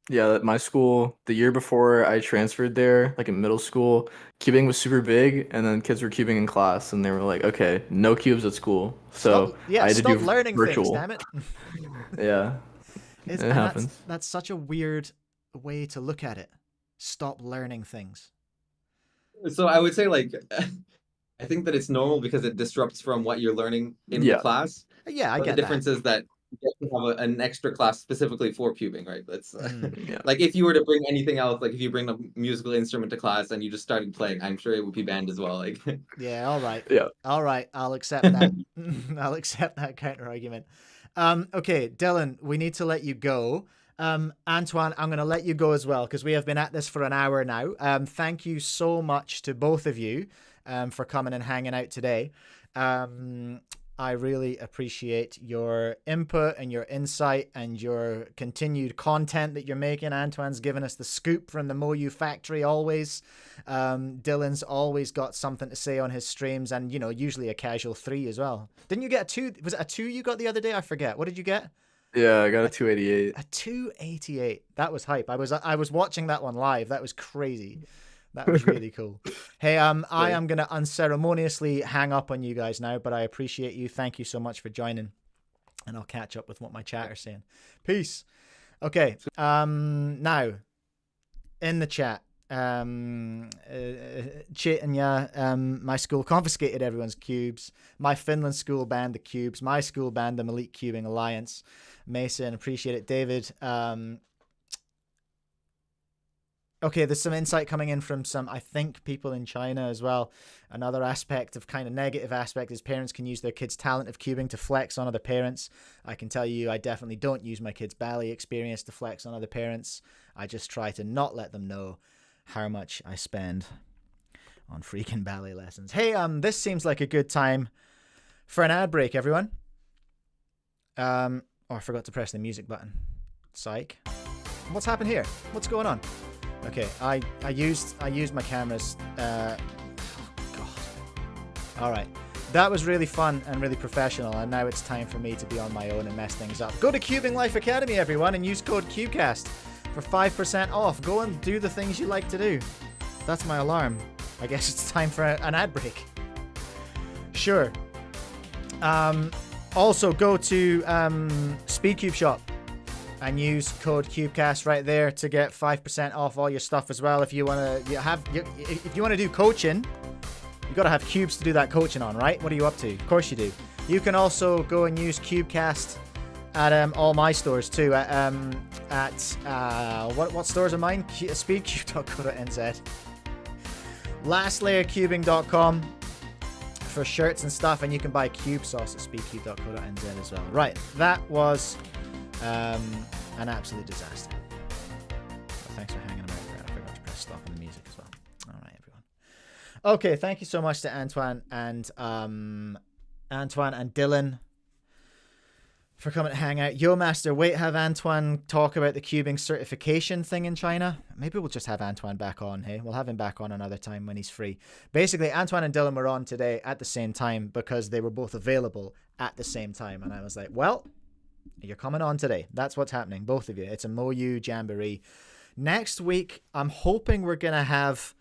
Yeah, my school, the year before I transferred there, like in middle school, cubing was super big, and then kids were cubing in class, and they were like, okay, no cubes at school. So I had to do learning virtual. Things, damn it. Yeah, it happens. That's such a weird way to look at it. Stop learning things. So I would say, like, I think that it's normal because it disrupts from what you're learning in the class. Yeah, I get that. The difference is that you get to have an extra class specifically for cubing, right? That's like if you were to bring anything else, like if you bring a musical instrument to class and you just started playing, I'm sure it would be banned as well. Like, yeah, all right. Yeah. All right, I'll accept that. I'll accept that counter argument. Okay, Dylan, we need to let you go. Antoine, I'm going to let you go as well because we have been at this for an hour now. Thank you so much to both of you for coming and hanging out today. I really appreciate your input and your insight and your continued content that you're making. Antoine's given us the scoop from the Moyu factory always. Dylan's always got something to say on his streams, and, you know, usually a casual 3 as well. Didn't you get a 2? Was it a 2 you got the other day? I forget. What did you get? Yeah, I got a 288. A 288. That was hype. I was watching that one live. That was crazy. That was really cool. Hey, I am going to unceremoniously hang up on you guys now, but I appreciate you. Thank you so much for joining. And I'll catch up with what my chat are saying. Peace. Okay. Now, in the chat, Chaitanya, my school confiscated everyone's cubes. My Finland school banned the cubes. My school banned them. Elite Cubing Alliance. Mason, appreciate it. David, okay, there's some insight coming in from some, I think, people in China as well. Another aspect of kind of negative aspect is parents can use their kids' talent of cubing to flex on other parents. I can tell you I definitely don't use my kids' ballet experience to flex on other parents. I just try to not let them know how much I spend on freaking ballet lessons. Hey, this seems like a good time for an ad break, everyone. Oh, I forgot to press the music button. Psych. What's happened here? What's going on? Okay, I used my cameras. Oh God. All right, that was really fun and really professional, and now it's time for me to be on my own and mess things up. Go to Cubing Life Academy, everyone, and use code Cubecast for 5% off. Go and do the things you like to do. That's my alarm. I guess it's time for an ad break. Sure. Also, go to Speedcube Shop and use code Cubecast right there to get 5% off all your stuff as well. If you want to do coaching, you got to have cubes to do that coaching on, right? What are you up to? Of course you do. You can also go and use Cubecast at all my stores too. What stores are mine? Speedcube.co.nz, lastlayercubing.com for shirts and stuff, and you can buy cube sauce at speedcube.co.nz as well. Right, that was an absolute disaster. But thanks for hanging about there. I forgot to press stop on the music as well. All right, everyone. Okay, thank you so much to Antoine and Dylan for coming to hang out. Yo, Master, wait, have Antoine talk about the cubing certification thing in China. Maybe we'll just have Antoine back on, hey? We'll have him back on another time when he's free. Basically, Antoine and Dylan were on today at the same time because they were both available at the same time. And I was like, well, you're coming on today. That's what's happening, both of you. It's a Moyu Jamboree. Next week, I'm hoping we're going to have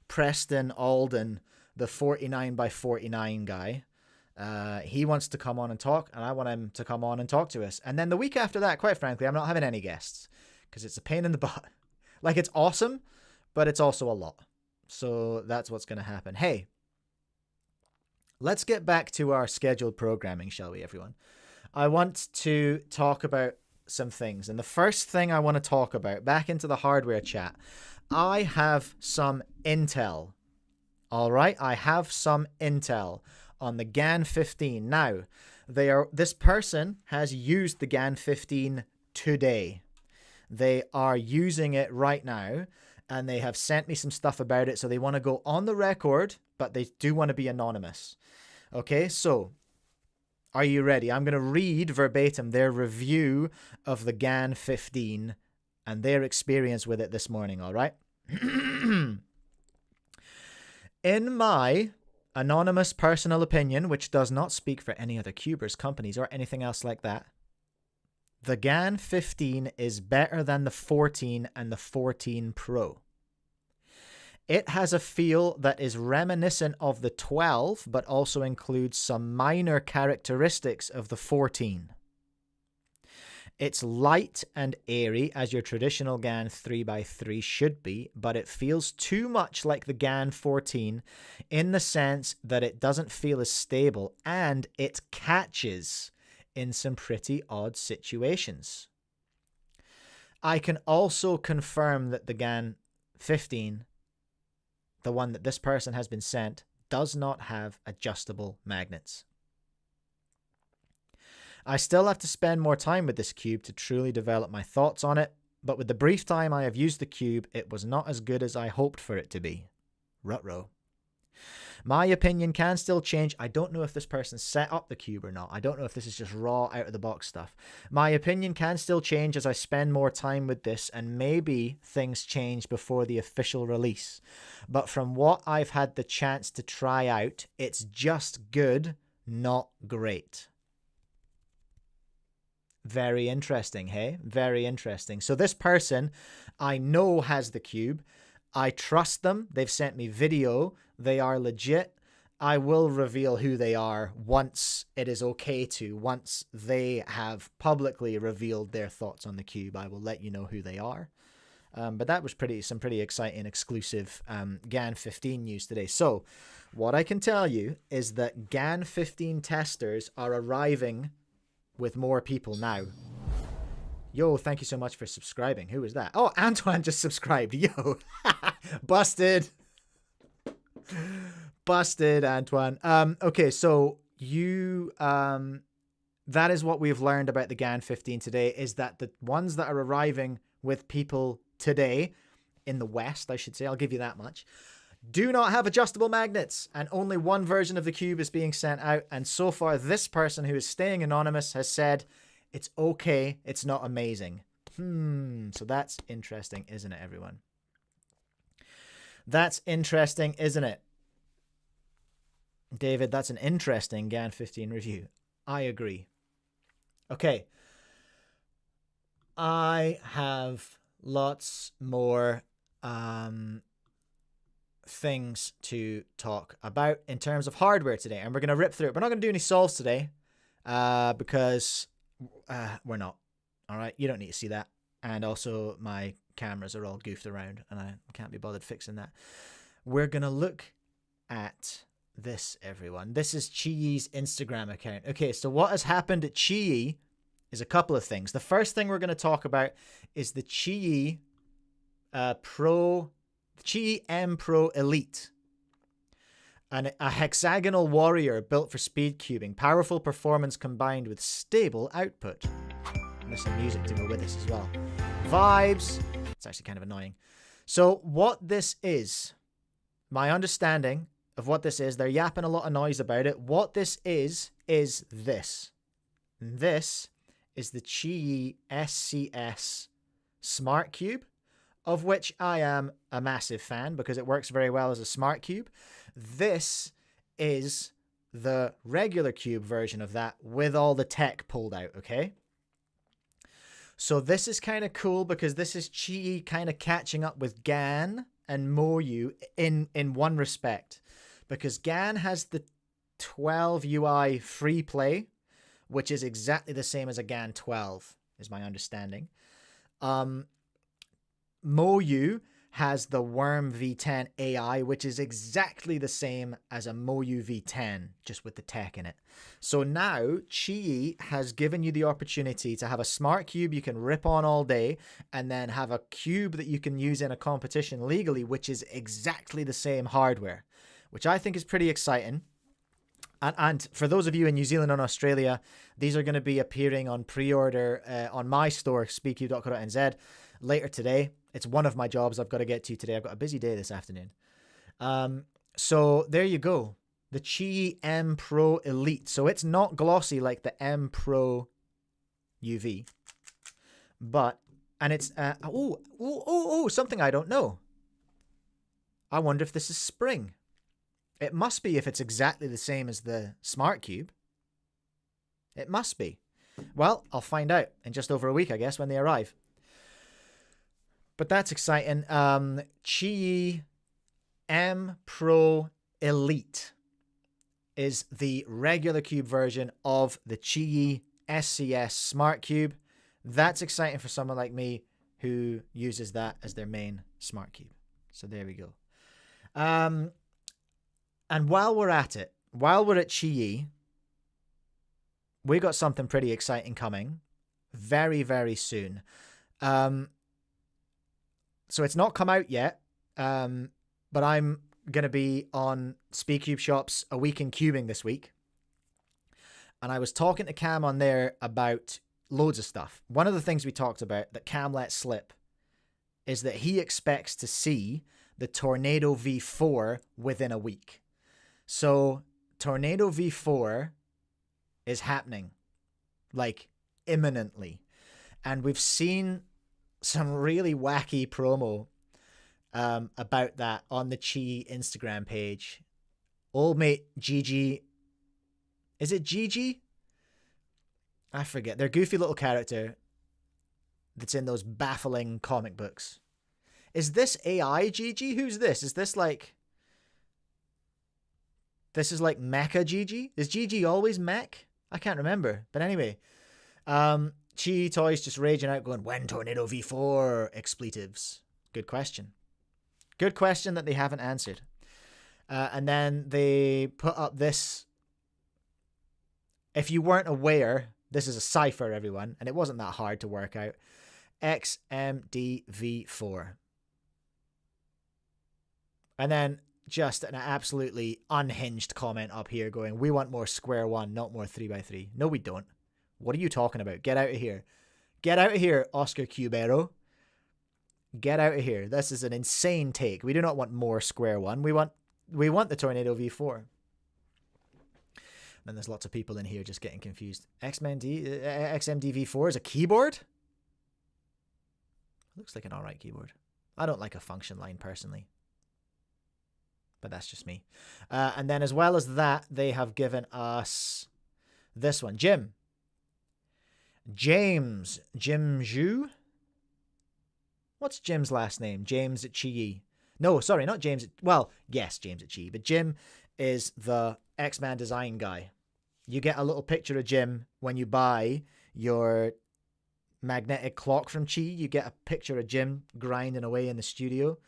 Preston Alden, the 49x49 guy. He wants to come on and talk, and I want him to come on and talk to us. And then the week after that, quite frankly, I'm not having any guests because it's a pain in the butt. Like, it's awesome, but it's also a lot. So that's what's going to happen. Hey, let's get back to our scheduled programming, shall we, everyone? I want to talk about some things. And the first thing I want to talk about, back into the hardware chat, I have some intel. All right, I have some intel on the GAN 15. Now, this person has used the GAN 15 today. They are using it right now, and they have sent me some stuff about it. So they want to go on the record, but they do want to be anonymous. Okay, so are you ready? I'm going to read verbatim their review of the GAN 15 and their experience with it this morning, all right? In my anonymous personal opinion, which does not speak for any other cubers, companies, or anything else like that, the GAN 15 is better than the 14 and the 14 Pro. It has a feel that is reminiscent of the 12, but also includes some minor characteristics of the 14. It's light and airy, as your traditional GAN 3x3 should be, but it feels too much like the GAN 14 in the sense that it doesn't feel as stable, and it catches in some pretty odd situations. I can also confirm that the GAN 15, the one that this person has been sent, does not have adjustable magnets. I still have to spend more time with this cube to truly develop my thoughts on it, but with the brief time I have used the cube, it was not as good as I hoped for it to be. Rutrow. My opinion can still change. I don't know if this person set up the cube or not. I don't know if this is just raw out of the box stuff. My opinion can still change as I spend more time with this, and maybe things change before the official release. But from what I've had the chance to try out, it's just good, not great. Very interesting, hey? Very interesting. So this person I know has the cube. I trust them. They've sent me video. They are legit. I will reveal who they are once it is okay to. Once they have publicly revealed their thoughts on the cube, I will let you know who they are. But that was some pretty exciting exclusive GAN 15 news today. So what I can tell you is that GAN 15 testers are arriving with more people now. Yo, thank you so much for subscribing. Who is that? Oh, Antoine just subscribed. Yo, busted. Busted, Antoine. Okay, so you, that is what we've learned about the GAN 15 today, is that the ones that are arriving with people today, in the West, I should say, I'll give you that much, do not have adjustable magnets, and only one version of the cube is being sent out. And so far, this person who is staying anonymous has said, it's okay, it's not amazing. So that's interesting, isn't it, everyone? That's interesting, isn't it? David, that's an interesting GAN 15 review. I agree. Okay. I have lots more things to talk about in terms of hardware today, and we're going to rip through it. We're not going to do any solves today because we're not. All right, you don't need to see that. And also my cameras are all goofed around and I can't be bothered fixing that. We're going to look at this, everyone. This is QiYi's Instagram account. Okay, so what has happened at QiYi is a couple of things. The first thing we're going to talk about is the QiYi QiYi M Pro Elite. A hexagonal warrior built for speed cubing. Powerful performance combined with stable output. And there's some music to go with this as well. Vibes. It's actually kind of annoying. So what this is, my understanding of what this is, they're yapping a lot of noise about it. What this is this. And this is the QiYi SCS Smartcube, of which I am a massive fan because it works very well as a Smartcube. This is the regular cube version of that with all the tech pulled out, okay? So this is kind of cool because this is QiYi kind of catching up with GAN and Moyu in one respect. Because GAN has the 12 UI free play, which is exactly the same as a GAN 12, is my understanding. Moyu has the Worm V10 AI, which is exactly the same as a Moyu V10, just with the tech in it. So now QiYi has given you the opportunity to have a smart cube you can rip on all day, and then have a cube that you can use in a competition legally, which is exactly the same hardware, which I think is pretty exciting. And for those of you in New Zealand and Australia, these are going to be appearing on pre-order on my store, speedcube.co.nz, later today. It's one of my jobs I've got to get to today. I've got a busy day this afternoon. So there you go. The QiYi M Pro Elite. So it's not glossy like the M Pro UV. But, and it's, something I don't know. I wonder if this is spring. It must be if it's exactly the same as the Smartcube. It must be. Well, I'll find out in just over a week, I guess, when they arrive. But that's exciting. QiYi M Pro Elite is the regular cube version of the QiYi SCS Smartcube. That's exciting for someone like me who uses that as their main Smartcube. So there we go. And while we're at it, while we're at QiYi, we got something pretty exciting coming very, very soon. So it's not come out yet, but I'm going to be on SpeedCube Shop's A Week in Cubing this week. And I was talking to Cam on there about loads of stuff. One of the things we talked about that Cam let slip is that he expects to see the Tornado V4 within a week. So Tornado V4 is happening, like imminently. And we've seen some really wacky promo about that on the Chi Instagram page. Old mate Gigi, is it Gigi? I forget. Their goofy little character that's in those baffling comic books. Is this AI Gigi? Who's this? Is this like... This is like Mecha Gigi? Is Gigi always mech? I can't remember. But anyway, Chi Toys just raging out going, when Tornado V4 expletives? Good question. Good question that they haven't answered. And then they put up this. If you weren't aware, this is a cipher, everyone, and it wasn't that hard to work out. XMDV4. And then just an absolutely unhinged comment up here going, we want more square one, not more 3x3. No, we don't. What are you talking about? Get out of here. Get out of here, Oscar Cubero. Get out of here. This is an insane take. We do not want more square one. We want the Tornado V4. And there's lots of people in here just getting confused. XMDV4 is a keyboard? Looks like an alright keyboard. I don't like a function line personally. But that's just me. And then as well as that, they have given us this one. James Zhu. What's Jim's last name? James at Chi. No, sorry, not James. Well, yes, James at Chi. But Jim is the X-Man design guy. You get a little picture of Jim when you buy your magnetic clock from Chi. You get a picture of Jim grinding away in the studio,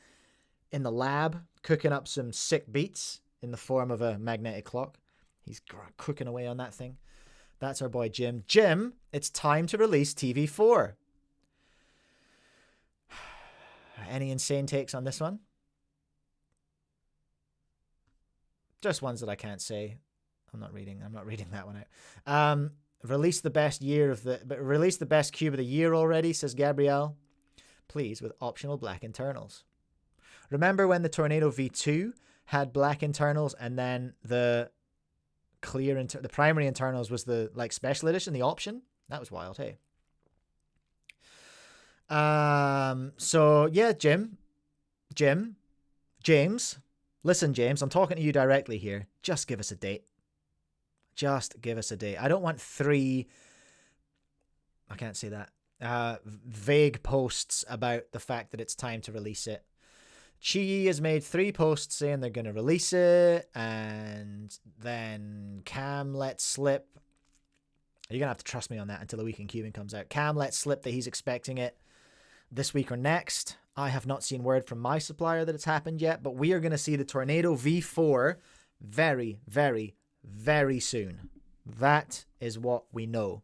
in the lab, cooking up some sick beats in the form of a magnetic clock. He's cooking away on that thing. That's our boy Jim. Jim, it's time to release TV4. Any insane takes on this one? Just ones that I can't say. I'm not reading that one out. Release the best cube of the year already, says Gabrielle. Please, with optional black internals. Remember when the Tornado V2 had black internals and then the the primary internals was the like special edition, the option? That was wild, hey. So yeah, James, listen, James, I'm talking to you directly here. Just give us a date. Just give us a date. I don't want three, I can't say that, vague posts about the fact that it's time to release it. Chi has made 3 posts saying they're going to release it, and then Cam let slip. You're going to have to trust me on that until the Week in Cubing comes out. Cam let slip that he's expecting it this week or next. I have not seen word from my supplier that it's happened yet, but we are going to see the Tornado V4 very, very, very soon. That is what we know.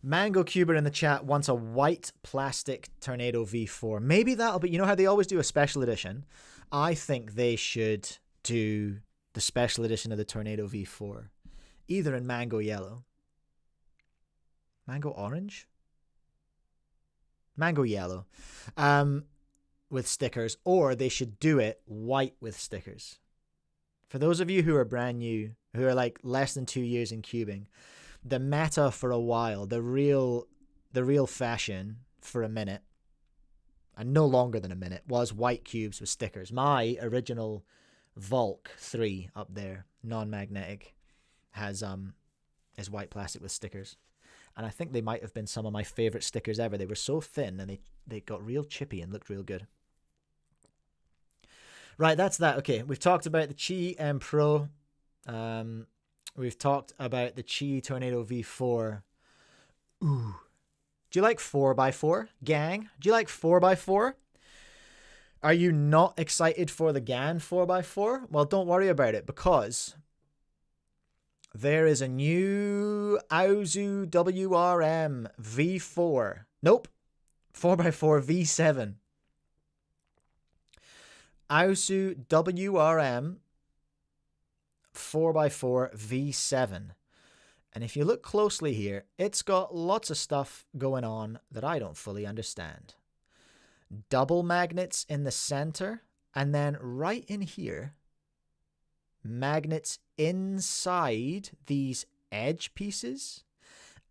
MangoCuber in the chat wants a white plastic Tornado V4. Maybe that'll be, you know how they always do a special edition? I think they should do the special edition of the Tornado V4. Either in mango yellow. Mango orange? Mango yellow. With stickers. Or they should do it white with stickers. For those of you who are brand new, who are like less than 2 years in cubing, the meta for a while, the real fashion for a minute, and no longer than a minute, was white cubes with stickers. My original Volk 3 up there, non-magnetic, is white plastic with stickers. And I think they might have been some of my favorite stickers ever. They were so thin and they got real chippy and looked real good. Right, that's that. Okay, we've talked about the GANCUBEOFFICIAL M Pro. We've talked about the GaNCUBE Tornado V4. Ooh. Do you like 4x4? Gang? Do you like 4x4? Are you not excited for the GAN 4x4? Well, don't worry about it, because there is a new Aosu WRM V4. Nope. 4x4 V7. Aosu WRM 4x4 V7. And if you look closely here, it's got lots of stuff going on that I don't fully understand. Double magnets in the center And then right in here, magnets inside these edge pieces,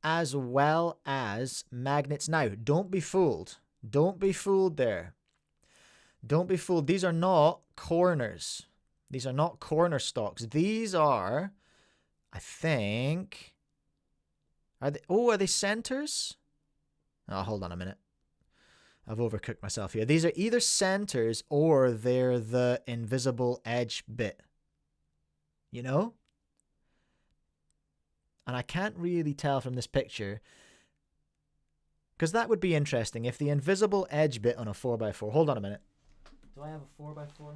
as well as magnets. Now, don't be fooled. Don't be fooled there. Don't be fooled. These are not corners. These are not corner stocks. These are, I think, are they centers? Oh, hold on a minute. I've overcooked myself here. These are either centers or they're the invisible edge bit. You know? And I can't really tell from this picture, because that would be interesting if the invisible edge bit on a 4x4. Hold on a minute. Do I have a 4x4?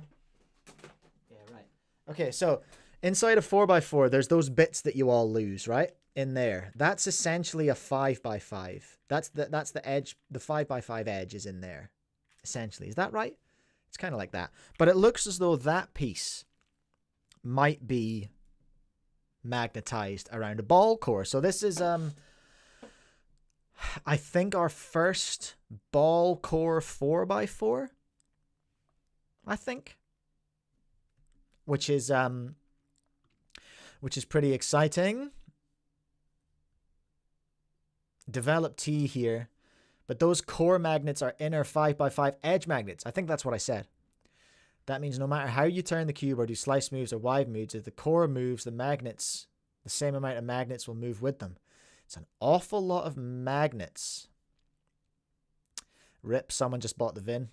Yeah, right. Okay, so inside a 4x4, there's those bits that you all lose, right? In there. That's essentially a 5x5. That's the edge. The 5x5 edge is in there, essentially. Is that right? It's kind of like that. But it looks as though that piece might be magnetized around a ball core. So this is I think our first ball core 4x4. I think, which is pretty exciting. Develop T here, but those core magnets are inner 5x5 edge magnets. I think that's what I said. That means no matter how you turn the cube or do slice moves or wide moves, if the core moves, the magnets, the same amount of magnets will move with them. It's an awful lot of magnets. Rip, someone just bought the VIN.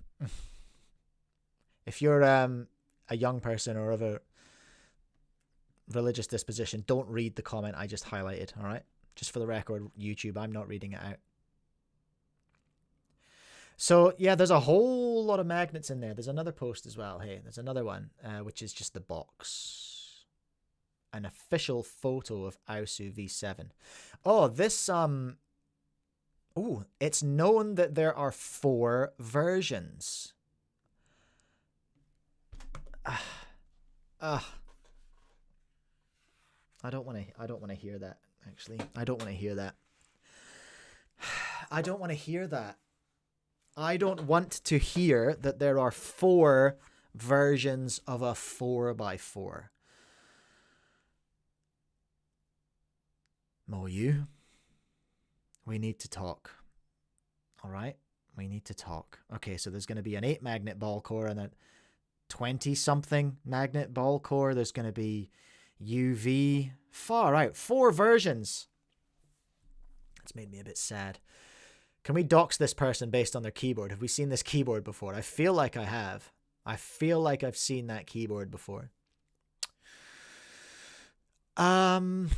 If you're a young person or of a religious disposition, don't read the comment I just highlighted, all right? Just for the record, YouTube, I'm not reading it out. So, yeah, there's a whole lot of magnets in there. There's another post as well. Hey, there's another one, which is just the box. An official photo of Aosu V7. Oh, this, it's known that there are 4 versions. I don't want to hear that, actually. I don't want to hear that. I don't want to hear that. I don't want to hear that there are 4 versions of a 4x4. Moyu, we need to talk. All right? We need to talk. Okay, so there's going to be an 8 magnet ball core and a 20-something magnet ball core. There's going to be UV. Far out. 4 versions. That's made me a bit sad. Can we dox this person based on their keyboard? Have we seen this keyboard before? I feel like I have. I feel like I've seen that keyboard before. What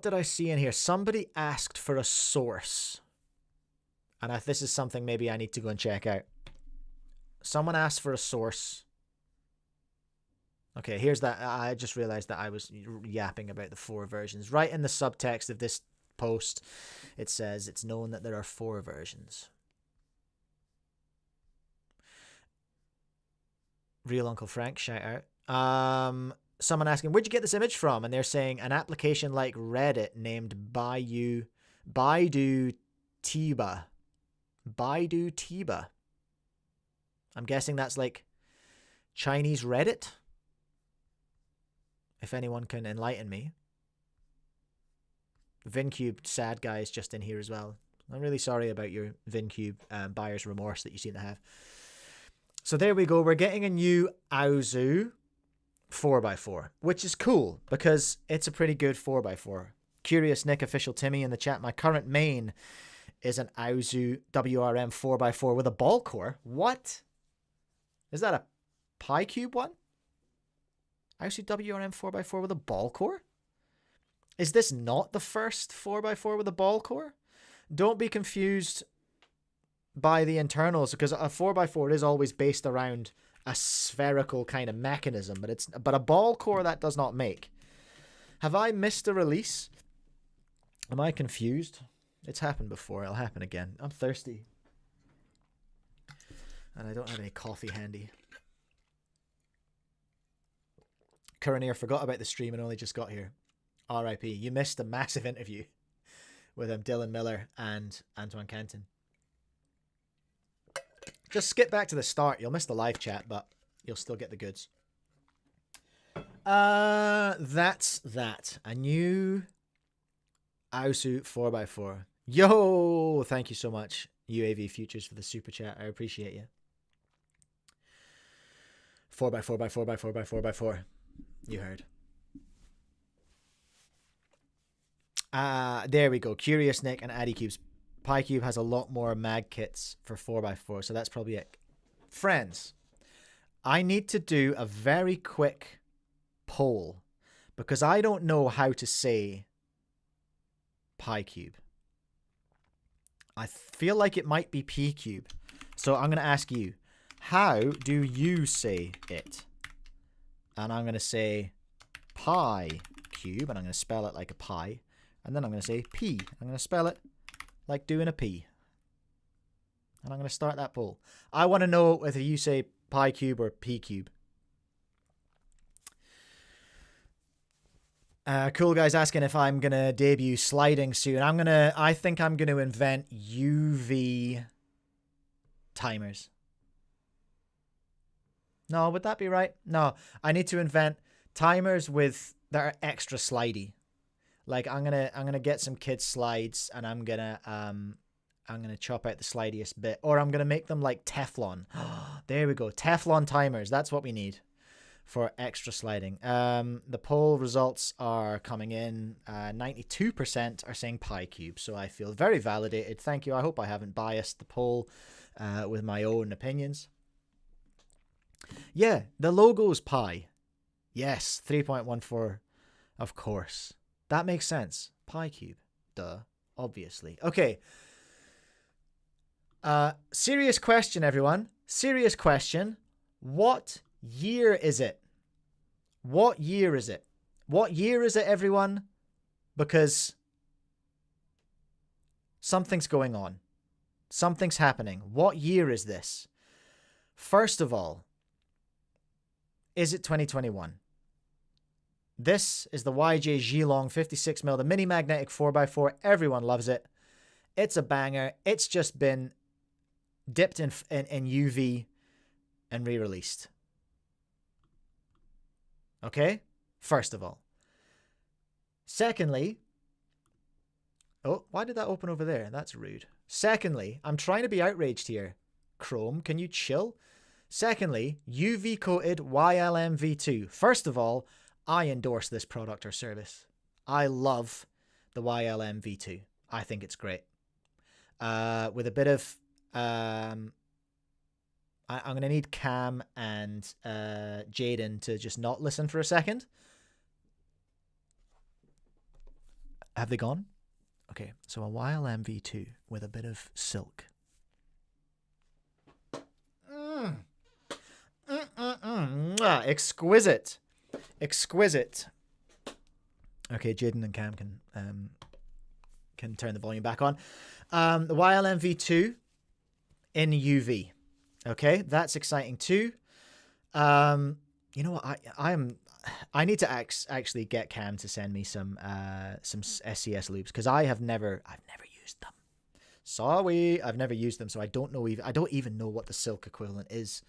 did I see in here? Somebody asked for a source. And this is something maybe I need to go and check out. Someone asked for a source. Okay, here's that. I just realized that I was yapping about the 4 versions. Right in the subtext of this post, it says it's known that there are 4 versions. Real Uncle Frank, shout out. Someone asking, where'd you get this image from? And they're saying an application like Reddit named Baidu Tiba. Baidu Tiba. I'm guessing that's like Chinese Reddit. If anyone can enlighten me. VinCube sad guy is just in here as well. I'm really sorry about your VinCube buyer's remorse that you seem to have. So there we go. We're getting a new Aosu 4x4, which is cool because it's a pretty good 4x4. Curious Nick Official Timmy in the chat. My current main is an Aosu WRM 4x4 with a ball core. What? Is that a PyCube one? Aosu WRM 4x4 with a ball core? Is this not the first 4x4 with a ball core? Don't be confused by the internals, because a 4x4 is always based around a spherical kind of mechanism, but a ball core that does not make. Have I missed a release? Am I confused? It's happened before. It'll happen again. I'm thirsty. And I don't have any coffee handy. Current forgot about the stream and only just got here. RIP. You missed a massive interview with Dylan Miller and Antoineccantin. Just skip back to the start. You'll miss the live chat, but You'll still get the goods. That's that. A new Aosu 4x4. Yo, thank you so much, UAV Futures, for the super chat. I appreciate you. 4x4x4x4x4x4x4. You heard. There we go. Curious Nick and Addy Cubes. PyCube has a lot more mag kits for 4x4, so that's probably it. Friends, I need to do a very quick poll because I don't know how to say PyCube. I feel like it might be PCube. So I'm going to ask you, how do you say it? And I'm going to say PyCube, and I'm going to spell it like a pie. And then I'm going to say P. I'm going to spell it like doing a P. And I'm going to start that poll. I want to know whether you say PyCube or PCube. Cool guy's asking if I'm going to debut sliding soon. I think I'm going to invent UV timers. No, would that be right? No, I need to invent timers that are extra slidey. Like I'm gonna get some kids slides and I'm gonna chop out the slidiest bit, or I'm gonna make them like Teflon. There we go, Teflon timers. That's what we need for extra sliding. The poll results are coming in. 92% are saying PyCube, so I feel very validated. Thank you. I hope I haven't biased the poll with my own opinions. Yeah, the logo's Pi. Yes, 3.14. Of course. That makes sense. PyCube. Duh. Obviously. Okay. Serious question, everyone. Serious question. What year is it? What year is it? What year is it, everyone? Because something's going on. Something's happening. What year is this? First of all, is it 2021? This is the YJ Zhilong 56mm, the mini magnetic 4x4. Everyone loves it. It's a banger. It's just been dipped in UV and re-released. Okay? First of all. Secondly, oh, why did that open over there? That's rude. Secondly, I'm trying to be outraged here. Chrome, can you chill? Secondly, UV coated YLM V2. First of all, I endorse this product or service. I love the YLM V2. I think it's great. With a bit of... I'm going to need Cam and Jaden to just not listen for a second. Have they gone? Okay, so a YLM V2 with a bit of silk. Exquisite. Exquisite. Okay, Jaden and Cam can turn the volume back on. The YLM V2 in UV. Okay, that's exciting too. You know what? I need to actually get Cam to send me some SCS loops because I've never used them. Sorry, I've never used them, so I don't know. I don't even know what the silk equivalent is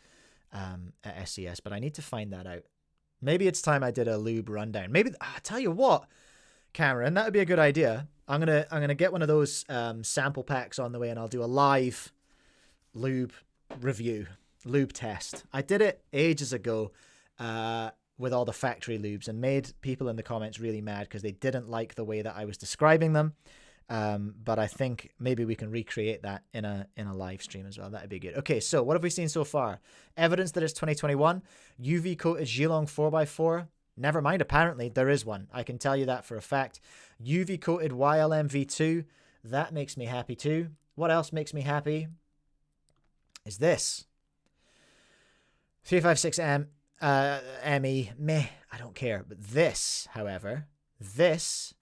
at SCS, but I need to find that out. Maybe it's time I did a lube rundown. Maybe I tell you what, Cameron, that would be a good idea. I'm gonna get one of those sample packs on the way, and I'll do a live lube review, lube test. I did it ages ago with all the factory lubes and made people in the comments really mad because they didn't like the way that I was describing them. But I think maybe we can recreate that in a live stream as well. That'd be good. Okay, so what have we seen so far? Evidence that it's 2021. UV coated Zhilong 4x4. Never mind, apparently there is one. I can tell you that for a fact. UV coated YLM V2. That makes me happy too. What else makes me happy is this. 356M ME. Meh, I don't care. But this, however, this...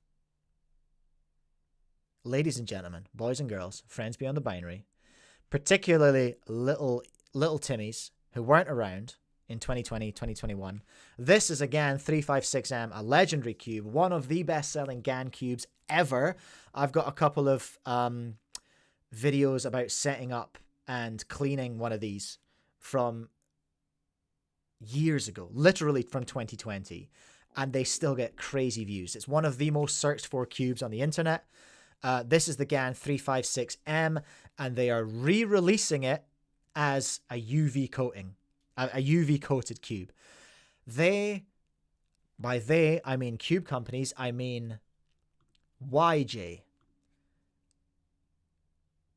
Ladies and gentlemen, boys and girls, friends beyond the binary, particularly little Timmies who weren't around in 2020, 2021. This is again 356M, a legendary cube, one of the best-selling GAN cubes ever. I've got a couple of videos about setting up and cleaning one of these from years ago, literally from 2020, and they still get crazy views. It's one of the most searched for cubes on the internet. This is the GAN 356M, and they are re-releasing it as a UV coating, a UV coated cube. By they, I mean cube companies, I mean YJ,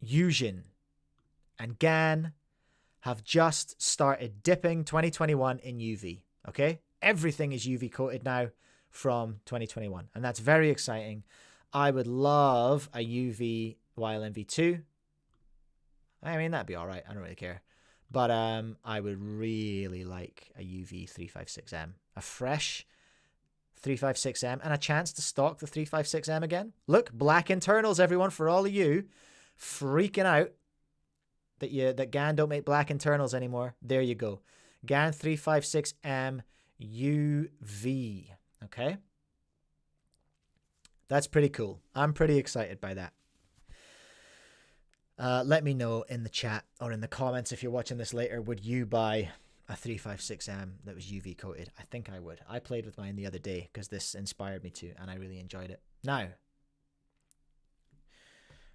Yujin, and GAN have just started dipping 2021 in UV, okay? Everything is UV coated now from 2021, and that's very exciting. I would love a UV YLMV2. I mean, that'd be all right. I don't really care. But I would really like a UV 356M, a fresh 356M, and a chance to stock the 356M again. Look, black internals, everyone, for all of you freaking out that GAN don't make black internals anymore. There you go. GAN 356M UV. Okay? That's pretty cool. I'm pretty excited by that. Let me know in the chat or in the comments if you're watching this later, would you buy a 356M that was UV coated? I think I would. I played with mine the other day because this inspired me to, and I really enjoyed it. Now,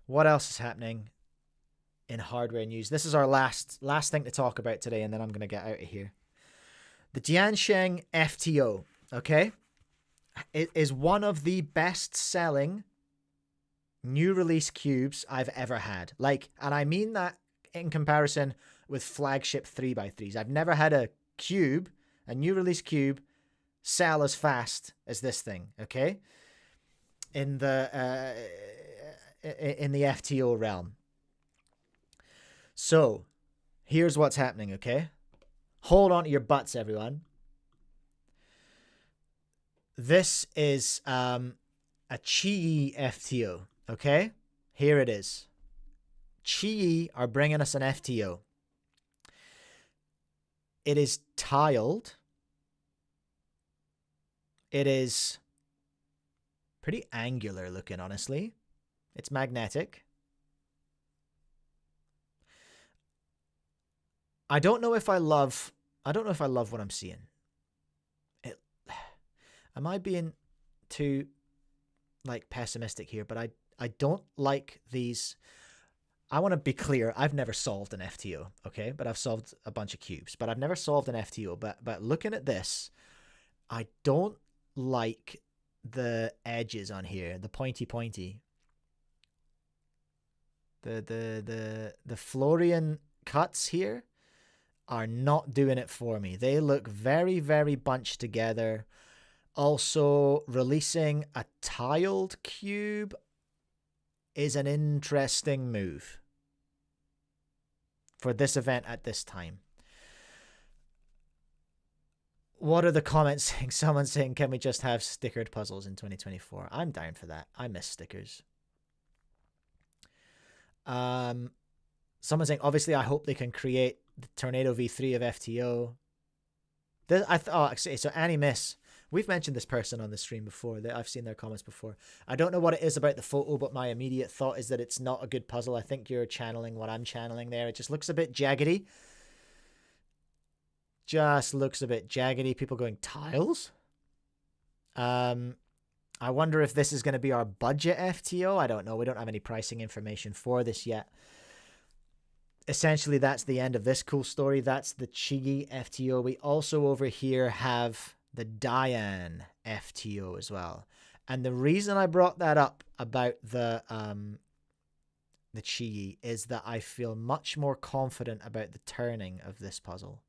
what else is happening in hardware news? This is our last thing to talk about today, and then I'm going to get out of here. The Jiansheng FTO, okay? It is one of the best-selling new release cubes I've ever had. Like, and I mean that in comparison with flagship 3x3s. I've never had a cube, a new release cube, sell as fast as this thing, okay? In the FTO realm. So, here's what's happening, okay? Hold on to your butts, everyone. This is a GANCUBEOFFICIAL FTO, okay? Here it is. GANCUBEOFFICIAL are bringing us an FTO. It is tiled. It is pretty angular looking, honestly. It's magnetic. I don't know if I love what I'm seeing. Am I being too like pessimistic here? But I don't like these. I want to be clear. I've never solved an FTO, okay? But I've solved a bunch of cubes. But I've never solved an FTO. But looking at this, I don't like the edges on here, the pointy. The Florian cuts here are not doing it for me. They look very, very bunched together. Also, releasing a tiled cube is an interesting move for this event at this time. What are the comments saying? Someone saying, can we just have stickered puzzles in 2024? I'm down for that. I miss stickers. Someone saying, obviously, I hope they can create the Tornado V3 of FTO. So Annie Miss, we've mentioned this person on the stream before. I've seen their comments before. I don't know what it is about the photo, but my immediate thought is that it's not a good puzzle. I think you're channeling what I'm channeling there. It just looks a bit jaggedy. Just looks a bit jaggedy. People going, tiles? I wonder if this is going to be our budget FTO. I don't know. We don't have any pricing information for this yet. Essentially, that's the end of this cool story. That's the GANCUBEOFFICIAL FTO. We also over here have the Diane FTO as well. And the reason I brought that up about the GANCUBEOFFICIAL is that I feel much more confident about the turning of this puzzle.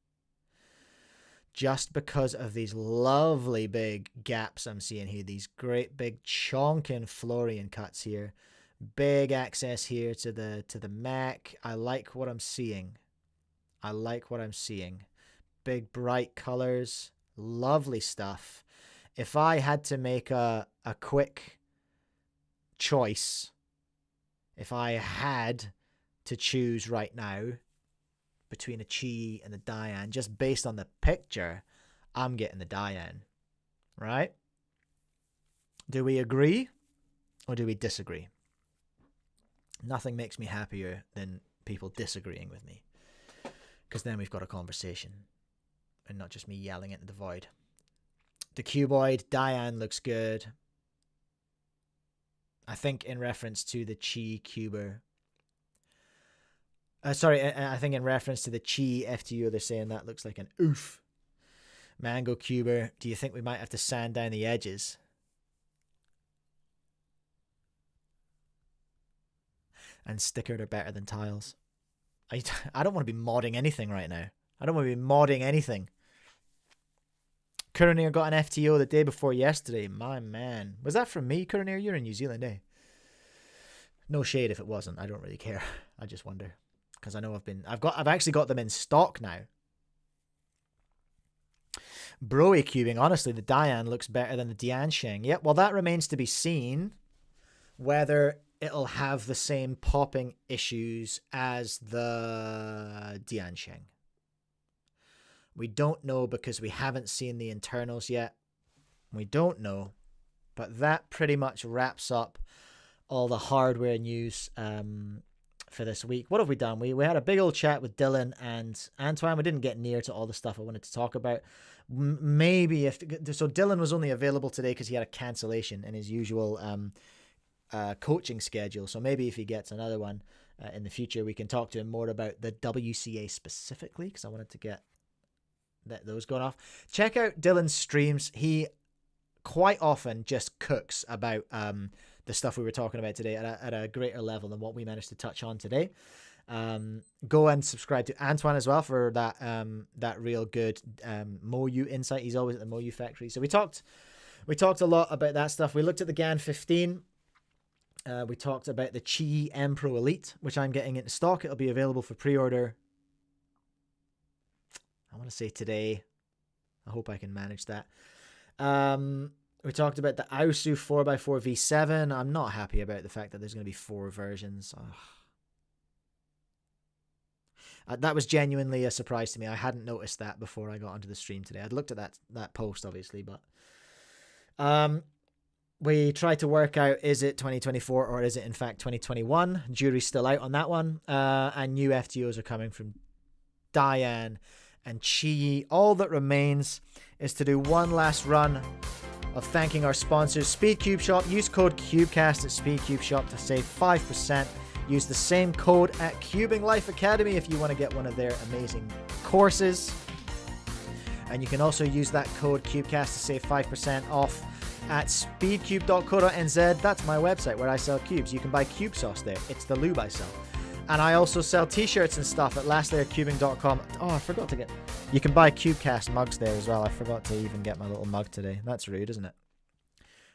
Just because of these lovely big gaps I'm seeing here. These great big chonking Florian cuts here. Big access here to the mech. I like what I'm seeing. I like what I'm seeing. Big bright colors. Lovely stuff. If I had to make a quick choice, if I had to choose right now between a GANCUBEOFFICIAL and a Diane, just based on the picture, I'm getting the Diane. Right? Do we agree or do we disagree? Nothing makes me happier than people disagreeing with me, because then we've got a conversation. and not just me yelling into the void. The Cuboid, Diane looks good. I think in reference to the Chi Cuber. Sorry, I think in reference to the Chi FTO, they're saying that looks like an oof. Mango Cuber, do you think we might have to sand down the edges? And stickered are better than tiles. I don't want to be modding anything right now. I don't want to be modding anything. Kuranier got an FTO the day before yesterday. My man. Was that from me, Kuranier? You're in New Zealand, eh? No shade if it wasn't. I don't really care. I just wonder. Because I know I've actually got them in stock now. Broy cubing. Honestly, the Diane looks better than the Diansheng. Yep, well, that remains to be seen. Whether it'll have the same popping issues as the Diansheng. We don't know because we haven't seen the internals yet. We don't know. But that pretty much wraps up all the hardware news for this week. What have we done? We had a big old chat with Dylan and Antoine. We didn't get near to all the stuff I wanted to talk about. Maybe so Dylan was only available today because he had a cancellation in his usual coaching schedule. So maybe if he gets another one in the future, we can talk to him more about the WCA specifically, because I wanted to get those going off. Check out Dylan's streams. He quite often just cooks about the stuff we were talking about today at a greater level than what we managed to touch on today. Go and subscribe to Antoine as well for that real good Moyu insight. He's always at the Moyu factory. So we talked a lot about that stuff. We looked at the GAN 15. We talked about the GANCUBEOFFICIAL M Pro Elite, which I'm getting into stock. It'll be available for pre-order, I want to say today. I hope I can manage that. We talked about the Aosu 4x4 V7. I'm not happy about the fact that there's going to be 4 versions. That was genuinely a surprise to me. I hadn't noticed that before I got onto the stream today. I'd looked at that post, obviously, but we tried to work out, is it 2024 or is it in fact 2021? Jury's still out on that one. And new FTOs are coming from Diane and GiYi. All that remains is to do one last run of thanking our sponsors, SpeedCube Shop. Use code Cubecast at SpeedCube Shop to save 5%. Use the same code at Cubing Life Academy if you want to get one of their amazing courses. And you can also use that code Cubecast to save 5% off at speedcube.co.nz. That's my website where I sell cubes. You can buy cube sauce there. It's the lube I sell. And I also sell t-shirts and stuff at lastlayercubing.com. Oh, I forgot to get... You can buy Cubecast mugs there as well. I forgot to even get my little mug today. That's rude, isn't it?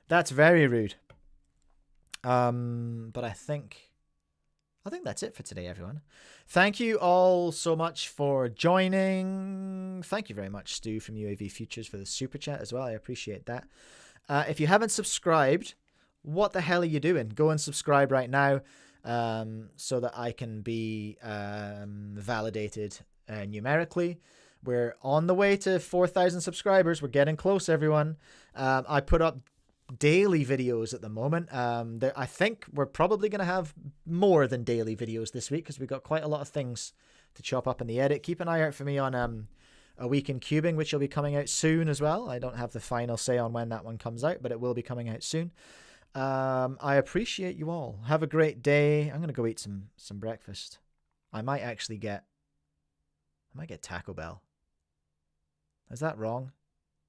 That's very rude. But I think that's it for today, everyone. Thank you all so much for joining. Thank you very much, Stu from UAV Futures, for the super chat as well. I appreciate that. If you haven't subscribed, what the hell are you doing? Go and subscribe right now. So that I can be validated numerically. We're on the way to 4,000 subscribers. We're getting close, everyone. I put up daily videos at the moment. I think we're probably going to have more than daily videos this week because we've got quite a lot of things to chop up in the edit. Keep an eye out for me on A Week in Cubing, which will be coming out soon as well. I don't have the final say on when that one comes out, but it will be coming out soon. I appreciate you all. Have a great day. I'm going to go eat some breakfast. I might get Taco Bell. Is that wrong?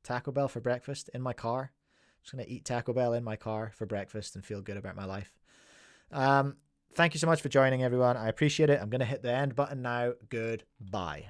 Taco Bell for breakfast in my car? I'm just going to eat Taco Bell in my car for breakfast and feel good about my life. Thank you so much for joining, everyone. I appreciate it. I'm going to hit the end button now. Goodbye.